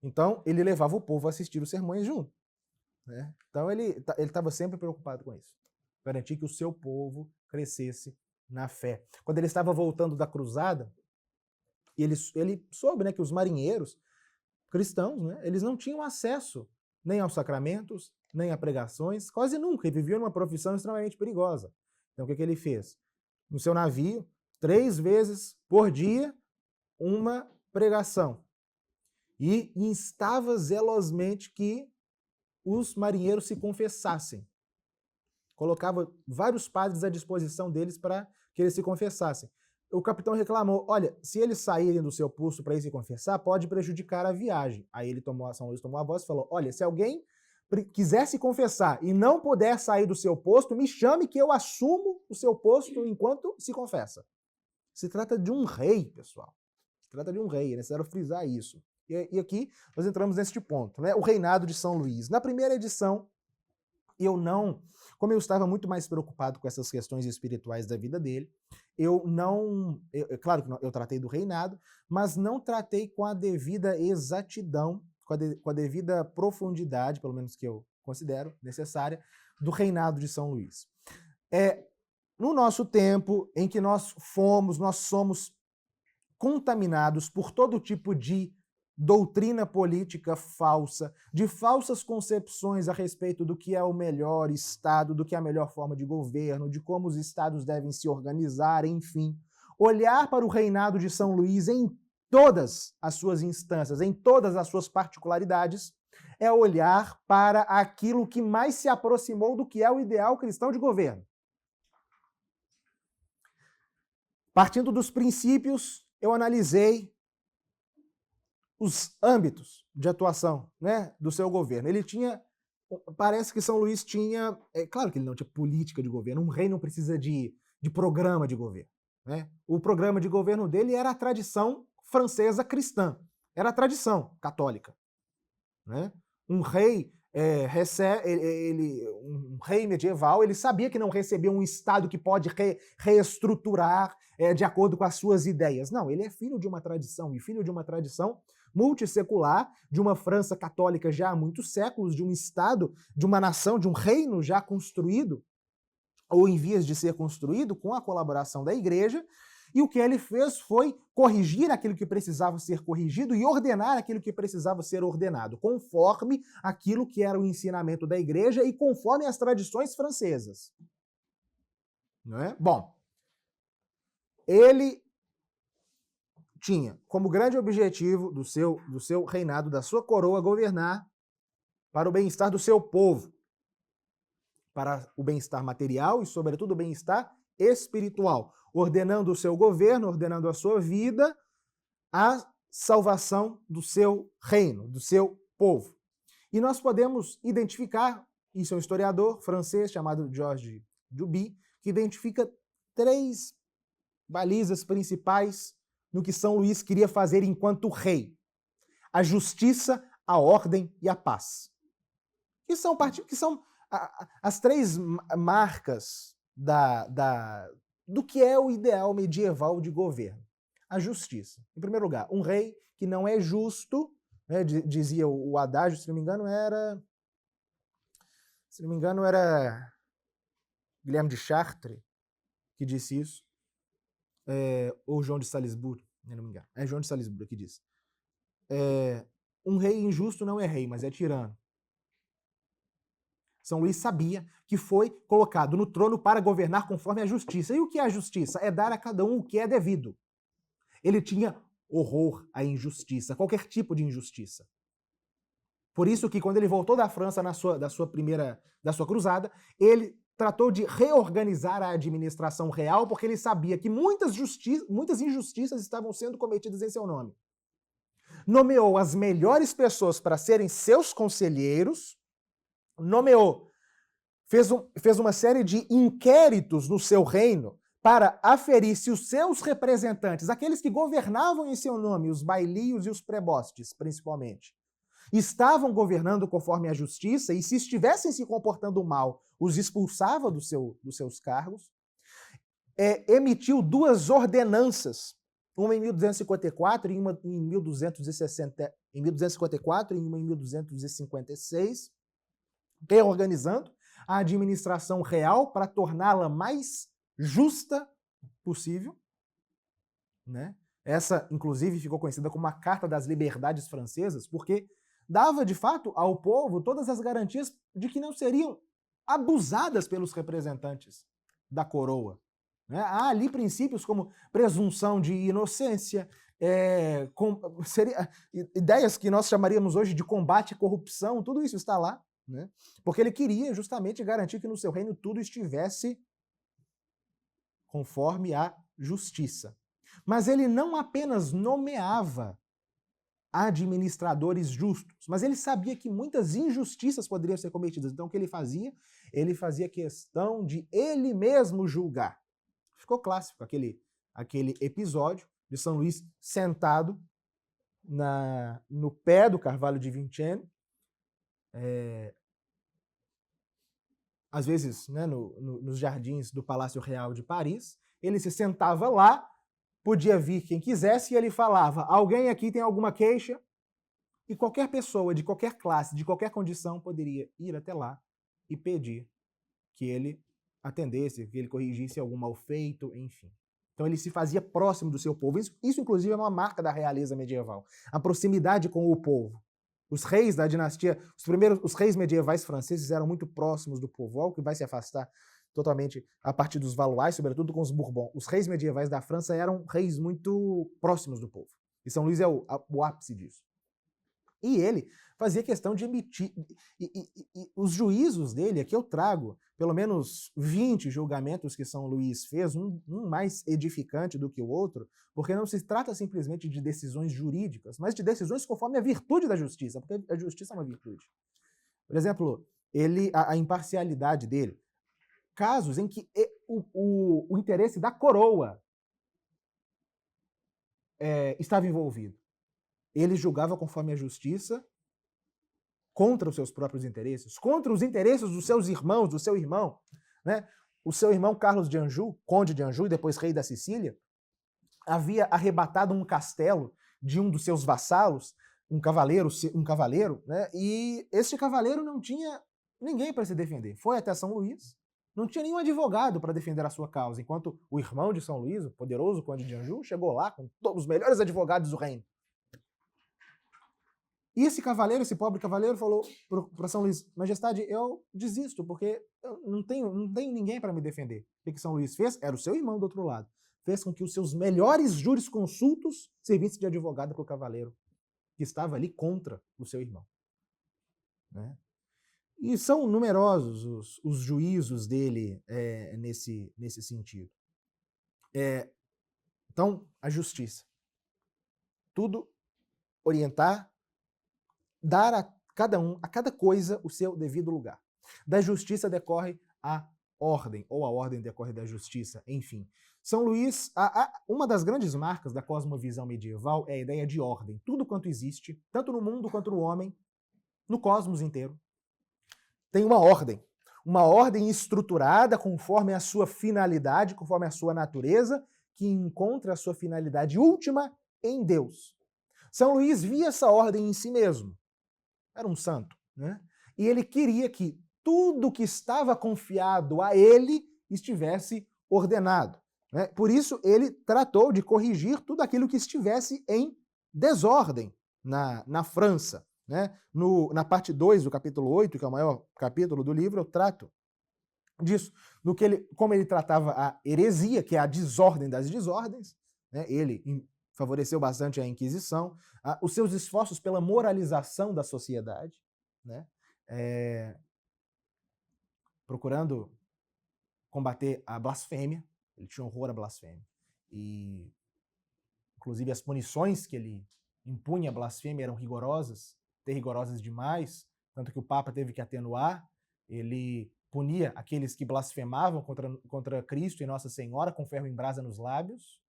Então, ele levava o povo a assistir os sermões junto. Né? Então, ele estava sempre preocupado com isso. Garantir que o seu povo crescesse na fé. Quando ele estava voltando da cruzada, ele soube, né, que os marinheiros cristãos, né, eles não tinham acesso nem aos sacramentos, nem a pregações, quase nunca, e viviam numa profissão extremamente perigosa. Então, o que ele fez? No seu navio, 3 vezes por dia, uma pregação. E instava zelosmente que os marinheiros se confessassem. Colocava vários padres à disposição deles para que eles se confessassem. O capitão reclamou, olha, se eles saírem do seu posto para ir se confessar, pode prejudicar a viagem. Aí São Luís tomou a voz e falou, olha, se alguém quiser se confessar e não puder sair do seu posto, me chame que eu assumo o seu posto enquanto se confessa. Se trata de um rei, pessoal. Se trata de um rei, é necessário frisar isso. E aqui nós entramos neste ponto, né? O reinado de São Luís. Na primeira edição, como eu estava muito mais preocupado com essas questões espirituais da vida dele, claro que eu tratei do reinado, mas não tratei com a devida exatidão, com a devida profundidade, pelo menos que eu considero necessária, do reinado de São Luís. No nosso tempo, em que nós somos contaminados por todo tipo de doutrina política falsa, de falsas concepções a respeito do que é o melhor Estado, do que é a melhor forma de governo, de como os Estados devem se organizar, enfim. Olhar para o reinado de São Luís em todas as suas instâncias, em todas as suas particularidades, é olhar para aquilo que mais se aproximou do que é o ideal cristão de governo. Partindo dos princípios, eu analisei os âmbitos de atuação, né, do seu governo. Parece que São Luís tinha, claro que ele não tinha política de governo, um rei não precisa de programa de governo. Né? O programa de governo dele era a tradição francesa cristã, era a tradição católica. Né? Um rei um rei medieval, ele sabia que não recebia um Estado que pode reestruturar de acordo com as suas ideias. Não, ele é filho de uma tradição, e filho de uma tradição multissecular, de uma França católica já há muitos séculos, de um Estado, de uma nação, de um reino já construído, ou em vias de ser construído, com a colaboração da Igreja, e o que ele fez foi corrigir aquilo que precisava ser corrigido e ordenar aquilo que precisava ser ordenado, conforme aquilo que era o ensinamento da Igreja e conforme as tradições francesas. Não é? Bom, ele tinha como grande objetivo do seu reinado, da sua coroa, governar para o bem-estar do seu povo, para o bem-estar material e, sobretudo, o bem-estar espiritual, ordenando o seu governo, ordenando a sua vida, a salvação do seu reino, do seu povo. E nós podemos identificar, isso é um historiador francês chamado Georges Duby, que identifica 3 balizas principais no que São Luís queria fazer enquanto rei: a justiça, a ordem e a paz. Que são as 3 marcas do que é o ideal medieval de governo. A justiça. Em primeiro lugar, um rei que não é justo, né, dizia o adágio, se não me engano era Guilherme de Chartres que disse isso, ou João de Salisbury, não me engano. É João de Salisbury que diz. Um rei injusto não é rei, mas é tirano. São Luís sabia que foi colocado no trono para governar conforme a justiça. E o que é a justiça? É dar a cada um o que é devido. Ele tinha horror à injustiça, qualquer tipo de injustiça. Por isso que quando ele voltou da França da sua cruzada, ele tratou de reorganizar a administração real, porque ele sabia que muitas injustiças estavam sendo cometidas em seu nome. Nomeou as melhores pessoas para serem seus conselheiros, fez uma série de inquéritos no seu reino para aferir se os seus representantes, aqueles que governavam em seu nome, os bailios e os prebostes, principalmente, estavam governando conforme a justiça, e se estivessem se comportando mal, os expulsava dos seus cargos. Emitiu 2 ordenanças, uma em 1254 e uma em 1260, em 1254 e uma em 1256, reorganizando a administração real para torná-la mais justa possível, né? Essa, inclusive, ficou conhecida como a Carta das Liberdades Francesas, porque dava, de fato, ao povo todas as garantias de que não seriam abusadas pelos representantes da coroa. Né? Há ali princípios como presunção de inocência, ideias que nós chamaríamos hoje de combate à corrupção, tudo isso está lá, né? Porque ele queria justamente garantir que no seu reino tudo estivesse conforme a justiça. Mas ele não apenas nomeava administradores justos, mas ele sabia que muitas injustiças poderiam ser cometidas. Então o que ele fazia? Ele fazia questão de ele mesmo julgar. Ficou clássico aquele episódio de São Luís sentado no pé do Carvalho di Vincennes, às vezes, né, nos jardins do Palácio Real de Paris. Ele se sentava lá, podia vir quem quisesse, e ele falava: alguém aqui tem alguma queixa? E qualquer pessoa, de qualquer classe, de qualquer condição, poderia ir até lá e pedir que ele atendesse, que ele corrigisse algum mal feito, enfim. Então ele se fazia próximo do seu povo. Isso inclusive, é uma marca da realeza medieval. A proximidade com o povo. Os reis da dinastia, os reis medievais franceses eram muito próximos do povo, algo que vai se afastar totalmente a partir dos Valois, sobretudo com os Bourbons. Os reis medievais da França eram reis muito próximos do povo. E São Luís é o ápice disso. E ele fazia questão de emitir. Os juízos dele, aqui eu trago pelo menos 20 julgamentos que São Luís fez, um mais edificante do que o outro, porque não se trata simplesmente de decisões jurídicas, mas de decisões conforme a virtude da justiça, porque a justiça é uma virtude. Por exemplo, a imparcialidade dele. Casos em que o interesse da coroa estava envolvido. Ele julgava conforme a justiça, contra os seus próprios interesses, contra os interesses dos seus irmãos, do seu irmão. Né? O seu irmão Carlos de Anjou, conde de Anjou e depois rei da Sicília, havia arrebatado um castelo de um dos seus vassalos, um cavaleiro, né? E este cavaleiro não tinha ninguém para se defender. Foi até São Luís, não tinha nenhum advogado para defender a sua causa, enquanto o irmão de São Luís, o poderoso conde de Anjou, chegou lá com todos os melhores advogados do reino. E esse pobre cavaleiro, falou para São Luís: Majestade, eu desisto, porque eu não tenho ninguém para me defender. O que São Luís fez? Era o seu irmão do outro lado. Fez com que os seus melhores jurisconsultos servissem de advogado para o cavaleiro, que estava ali contra o seu irmão. Né? E são numerosos os juízos dele nesse sentido. Então, a justiça. Tudo orientar, dar a cada coisa o seu devido lugar. Da justiça decorre a ordem, ou a ordem decorre da justiça, enfim. São Luís, uma das grandes marcas da cosmovisão medieval é a ideia de ordem. Tudo quanto existe, tanto no mundo quanto no homem, no cosmos inteiro, tem uma ordem estruturada conforme a sua finalidade, conforme a sua natureza, que encontra a sua finalidade última em Deus. São Luís via essa ordem em si mesmo. Era um santo, né? E ele queria que tudo que estava confiado a ele estivesse ordenado. Né? Por isso, ele tratou de corrigir tudo aquilo que estivesse em desordem na França. Né? Na parte 2 do capítulo 8, que é o maior capítulo do livro, eu trato disso, como ele tratava a heresia, que é a desordem das desordens. Né? Ele favoreceu bastante a Inquisição, os seus esforços pela moralização da sociedade, né? Procurando combater a blasfêmia. Ele tinha horror à blasfêmia. E, inclusive, as punições que ele impunha à blasfêmia eram rigorosas, até rigorosas demais, tanto que o Papa teve que atenuar. Ele punia aqueles que blasfemavam contra Cristo e Nossa Senhora com ferro em brasa nos lábios,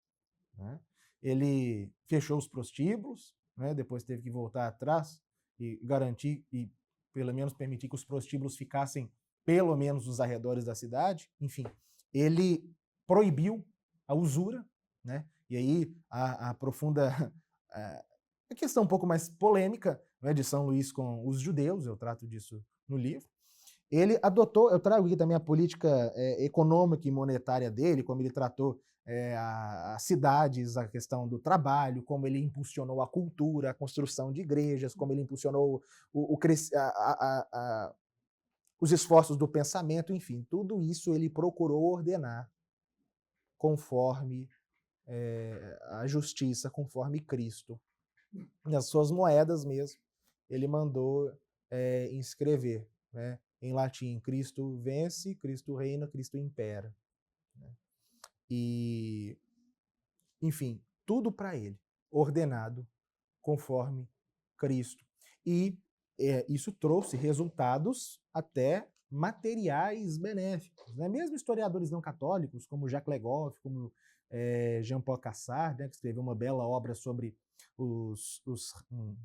né? Ele fechou os prostíbulos, né? Depois teve que voltar atrás e garantir e pelo menos permitir que os prostíbulos ficassem pelo menos nos arredores da cidade. Enfim, ele proibiu a usura, né? E aí a profunda a questão um pouco mais polêmica, né, de São Luís com os judeus, eu trato disso no livro. Ele adotou, eu trago aqui também a política econômica e monetária dele, como ele tratou as cidades, a questão do trabalho, como ele impulsionou a cultura, a construção de igrejas, como ele impulsionou os esforços do pensamento, enfim, tudo isso ele procurou ordenar conforme a justiça, conforme Cristo. Nas suas moedas mesmo, ele mandou inscrever, né, em latim, Cristo vence, Cristo reina, Cristo impera. Né? E, enfim, tudo para ele, ordenado conforme Cristo. E isso trouxe resultados até materiais benéficos. Né? Mesmo historiadores não católicos, como Jacques Legoff, como Jean-Paul Cassard, né, que escreveu uma bela obra sobre um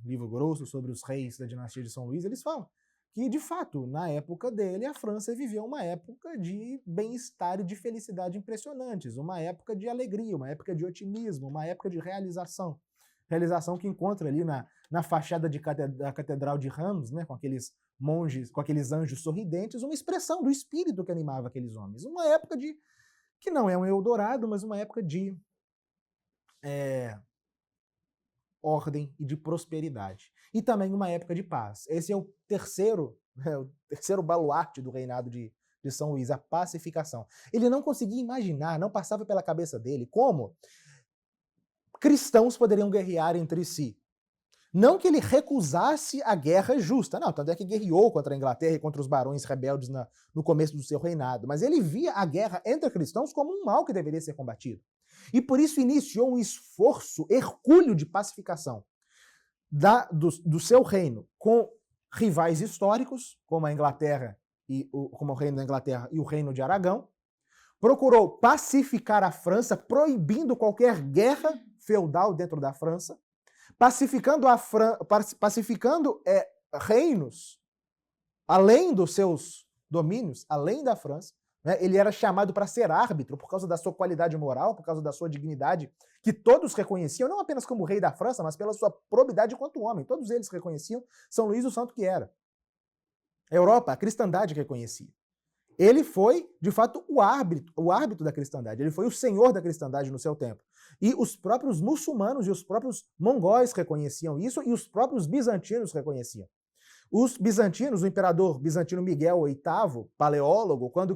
livro grosso sobre os reis da dinastia de São Luís, eles falam que, de fato, na época dele, a França viveu uma época de bem-estar e de felicidade impressionantes, uma época de alegria, uma época de otimismo, uma época de realização. Realização que encontra ali na fachada da Catedral de Reims, né, com aqueles monges, com aqueles anjos sorridentes, uma expressão do espírito que animava aqueles homens. Uma época que não é um Eldorado, mas uma época de ordem e de prosperidade. E também uma época de paz. Esse é o terceiro baluarte do reinado de São Luís, a pacificação. Ele não conseguia imaginar, não passava pela cabeça dele como cristãos poderiam guerrear entre si. Não que ele recusasse a guerra justa, não, tanto é que guerreou contra a Inglaterra e contra os barões rebeldes no começo do seu reinado, mas ele via a guerra entre cristãos como um mal que deveria ser combatido. E por isso iniciou um esforço hercúleo de pacificação do seu reino com rivais históricos, como a Inglaterra como o reino da Inglaterra e o reino de Aragão. Procurou pacificar a França, proibindo qualquer guerra feudal dentro da França, pacificando reinos além dos seus domínios, além da França. Né? Ele era chamado para ser árbitro por causa da sua qualidade moral, por causa da sua dignidade, que todos reconheciam, não apenas como rei da França, mas pela sua probidade enquanto homem. Todos eles reconheciam São Luís o santo que era. A Europa, a cristandade reconhecia. Ele foi, de fato, o árbitro da cristandade. Ele foi o senhor da cristandade no seu tempo. E os próprios muçulmanos e os próprios mongóis reconheciam isso, e os próprios bizantinos reconheciam. Os bizantinos, o imperador bizantino Miguel VIII, paleólogo, quando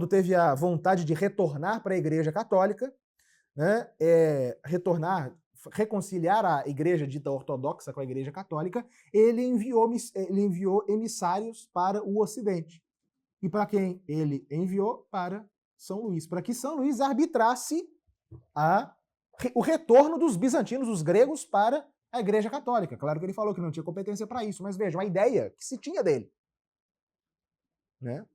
teve a vontade de retornar para a Igreja Católica, né, reconciliar a Igreja dita ortodoxa com a Igreja Católica, ele enviou emissários para o Ocidente. E para quem ele enviou? Para São Luís, para que São Luís arbitrasse o retorno dos bizantinos, dos gregos, para a Igreja Católica. Claro que ele falou que não tinha competência para isso, mas vejam, a ideia que se tinha dele. Né?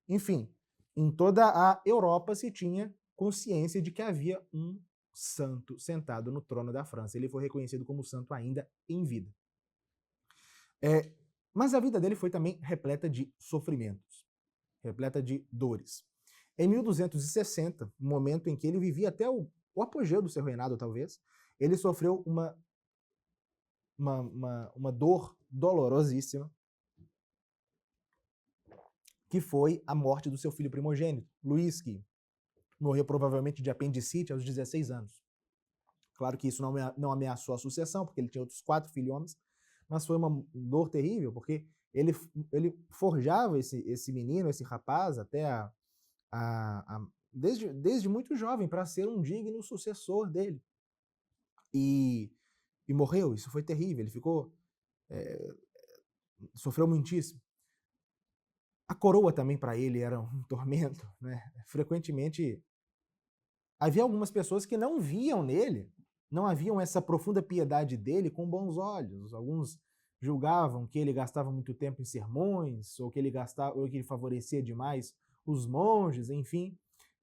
Enfim, em toda a Europa se tinha consciência de que havia um santo sentado no trono da França. Ele foi reconhecido como santo ainda em vida. Mas a vida dele foi também repleta de sofrimentos, repleta de dores. Em 1260, no momento em que ele vivia até o apogeu do seu reinado, talvez, ele sofreu uma dor dolorosíssima, que foi a morte do seu filho primogênito, Luís, que morreu provavelmente de apendicite aos 16 anos. Claro que isso não ameaçou a sucessão, porque ele tinha outros 4 filhos homens, mas foi uma dor terrível, porque ele forjava esse menino, esse rapaz, até desde muito jovem, para ser um digno sucessor dele. E morreu, isso foi terrível, ele ficou... sofreu muitíssimo. A coroa também para ele era um tormento, né? Frequentemente, havia algumas pessoas que não viam nele, não haviam essa profunda piedade dele com bons olhos. Alguns julgavam que ele gastava muito tempo em sermões, ou que ele favorecia demais os monges, enfim.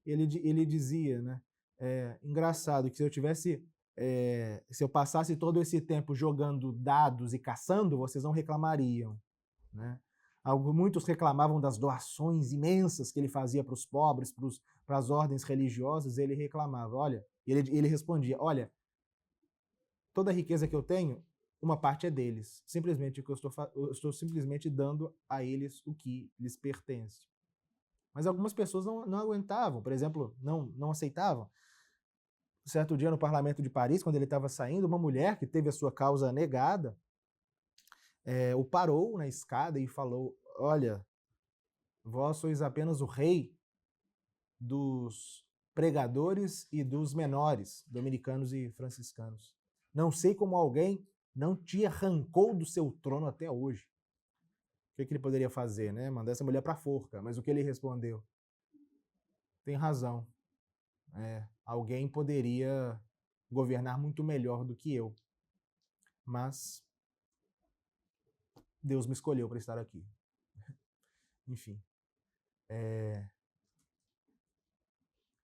Ele dizia, né? Engraçado que se eu passasse todo esse tempo jogando dados e caçando, vocês não reclamariam, né? Muitos reclamavam das doações imensas que ele fazia para os pobres, para as ordens religiosas. Ele reclamava, olha, ele respondia, olha, toda a riqueza que eu tenho, uma parte é deles. Simplesmente o que eu estou simplesmente dando a eles o que lhes pertence. Mas algumas pessoas não aguentavam, por exemplo, não aceitavam. Certo dia no Parlamento de Paris, quando ele estava saindo, uma mulher que teve a sua causa negada, o parou na escada e falou, olha, vós sois apenas o rei dos pregadores e dos menores, dominicanos e franciscanos. Não sei como alguém não te arrancou do seu trono até hoje. O que ele poderia fazer, né? Mandar essa mulher para a forca. Mas o que ele respondeu? Tem razão. Alguém poderia governar muito melhor do que eu. Mas Deus me escolheu para estar aqui. Enfim.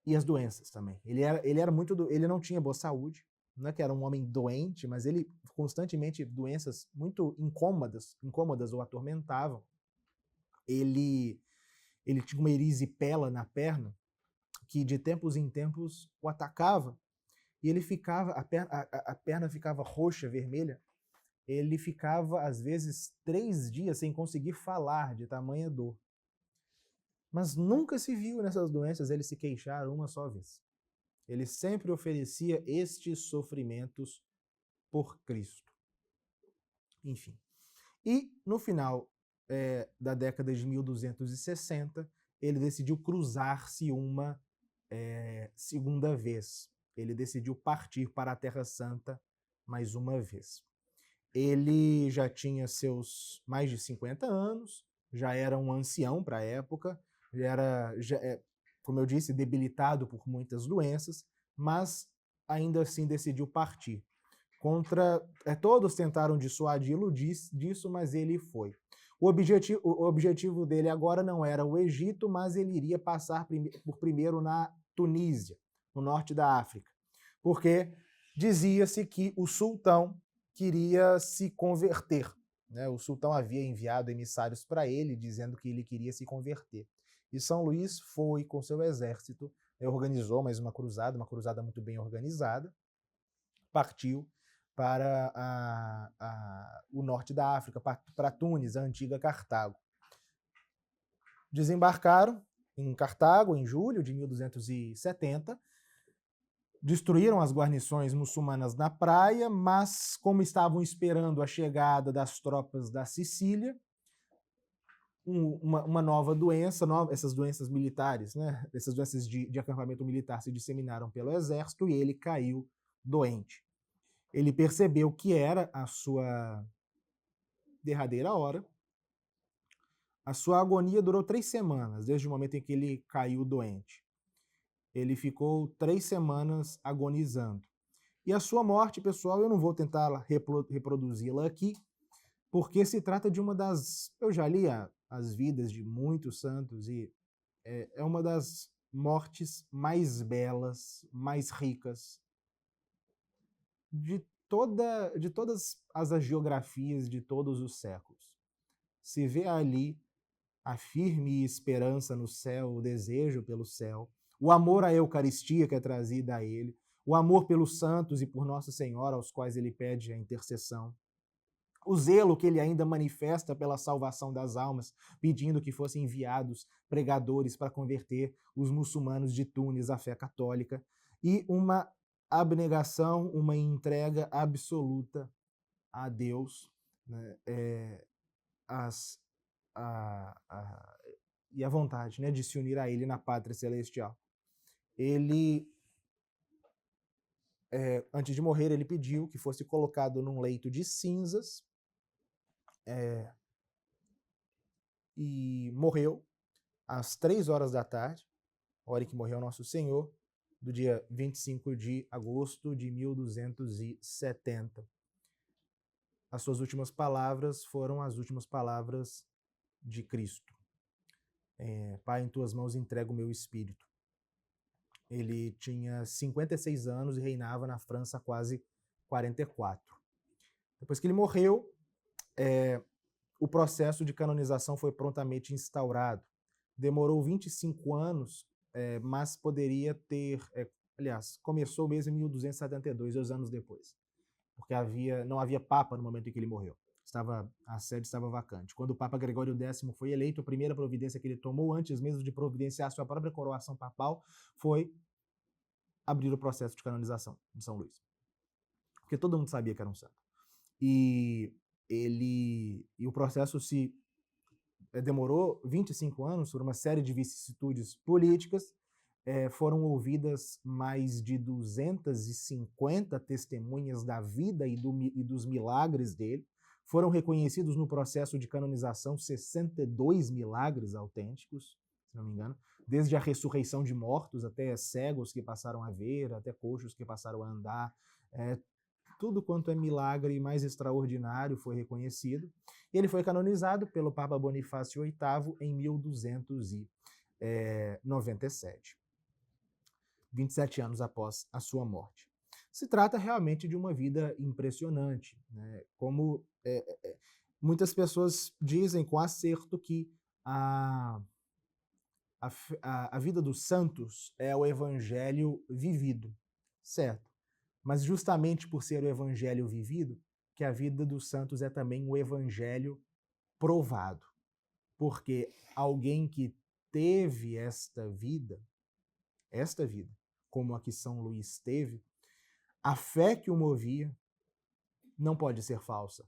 E as doenças também. Ele não tinha boa saúde, não é que era um homem doente, mas ele constantemente doenças muito incômodas o atormentavam. Ele tinha uma erisipela na perna que de tempos em tempos o atacava e ele ficava a perna ficava roxa, vermelha. Ele ficava às vezes 3 dias sem conseguir falar de tamanha dor. Mas nunca se viu nessas doenças ele se queixar uma só vez. Ele sempre oferecia estes sofrimentos por Cristo. Enfim. E no final da década de 1260, ele decidiu cruzar-se uma segunda vez. Ele decidiu partir para a Terra Santa mais uma vez. Ele já tinha seus mais de 50 anos, já era um ancião para a época, como eu disse, debilitado por muitas doenças, mas ainda assim decidiu partir. Todos tentaram dissuadi-lo disso, mas ele foi. O objetivo dele agora não era o Egito, mas ele iria passar por primeiro na Tunísia, no norte da África, porque dizia-se que o sultão queria se converter. Né? O sultão havia enviado emissários para ele, dizendo que ele queria se converter. E São Luís foi com seu exército, organizou mais uma cruzada muito bem organizada, partiu para o norte da África, para Tunis, a antiga Cartago. Desembarcaram em Cartago em julho de 1270, destruíram as guarnições muçulmanas na praia, mas como estavam esperando a chegada das tropas da Sicília, uma nova doença, essas doenças militares, né? Essas doenças de acampamento militar se disseminaram pelo exército e ele caiu doente. Ele percebeu que era a sua derradeira hora. A sua agonia durou 3 semanas, desde o momento em que ele caiu doente. Ele ficou 3 semanas agonizando. E a sua morte, pessoal, eu não vou tentar reproduzi-la aqui, porque se trata de uma das... Eu já li as vidas de muitos santos e é uma das mortes mais belas, mais ricas de todas as agiografias de todos os séculos. Se vê ali a firme esperança no céu, o desejo pelo céu, o amor à Eucaristia que é trazida a ele, o amor pelos santos e por Nossa Senhora, aos quais ele pede a intercessão, o zelo que ele ainda manifesta pela salvação das almas, pedindo que fossem enviados pregadores para converter os muçulmanos de Tunis à fé católica, e uma abnegação, uma entrega absoluta a Deus, né? E a vontade, né, de se unir a ele na pátria celestial. Ele, antes de morrer, ele pediu que fosse colocado num leito de cinzas e morreu às 3 horas da tarde, hora em que morreu Nosso Senhor, do dia 25 de agosto de 1270. as suas últimas palavras foram as últimas palavras de Cristo. Pai, em tuas mãos entrego o meu espírito. Ele tinha 56 anos e reinava na França há quase 44. Depois que ele morreu, o processo de canonização foi prontamente instaurado. Demorou 25 anos, mas poderia ter... aliás, começou mesmo em 1272, 2 anos depois, porque não havia papa no momento em que ele morreu. A sede estava vacante. Quando o Papa Gregório X foi eleito, a primeira providência que ele tomou, antes mesmo de providenciar sua própria coroação papal, foi abrir o processo de canonização de São Luís. Porque todo mundo sabia que era um santo. E o processo demorou 25 anos por uma série de vicissitudes políticas. Foram ouvidas mais de 250 testemunhas da vida e dos milagres dele. Foram reconhecidos no processo de canonização 62 milagres autênticos, se não me engano, desde a ressurreição de mortos até cegos que passaram a ver, até coxos que passaram a andar. Tudo quanto é milagre mais extraordinário foi reconhecido. E ele foi canonizado pelo Papa Bonifácio VIII em 1297, 27 anos após a sua morte. Se trata realmente de uma vida impressionante, né? Como muitas pessoas dizem com acerto que a vida dos santos é o evangelho vivido, certo? Mas justamente por ser o evangelho vivido, que a vida dos santos é também o evangelho provado. Porque alguém que teve esta vida, como a que São Luís teve, a fé que o movia não pode ser falsa.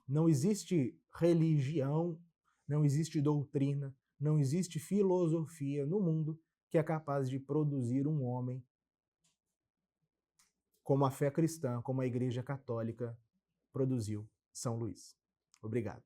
Não existe religião, não existe doutrina, não existe filosofia no mundo que é capaz de produzir um homem como a fé cristã, como a Igreja Católica produziu São Luís. Obrigado.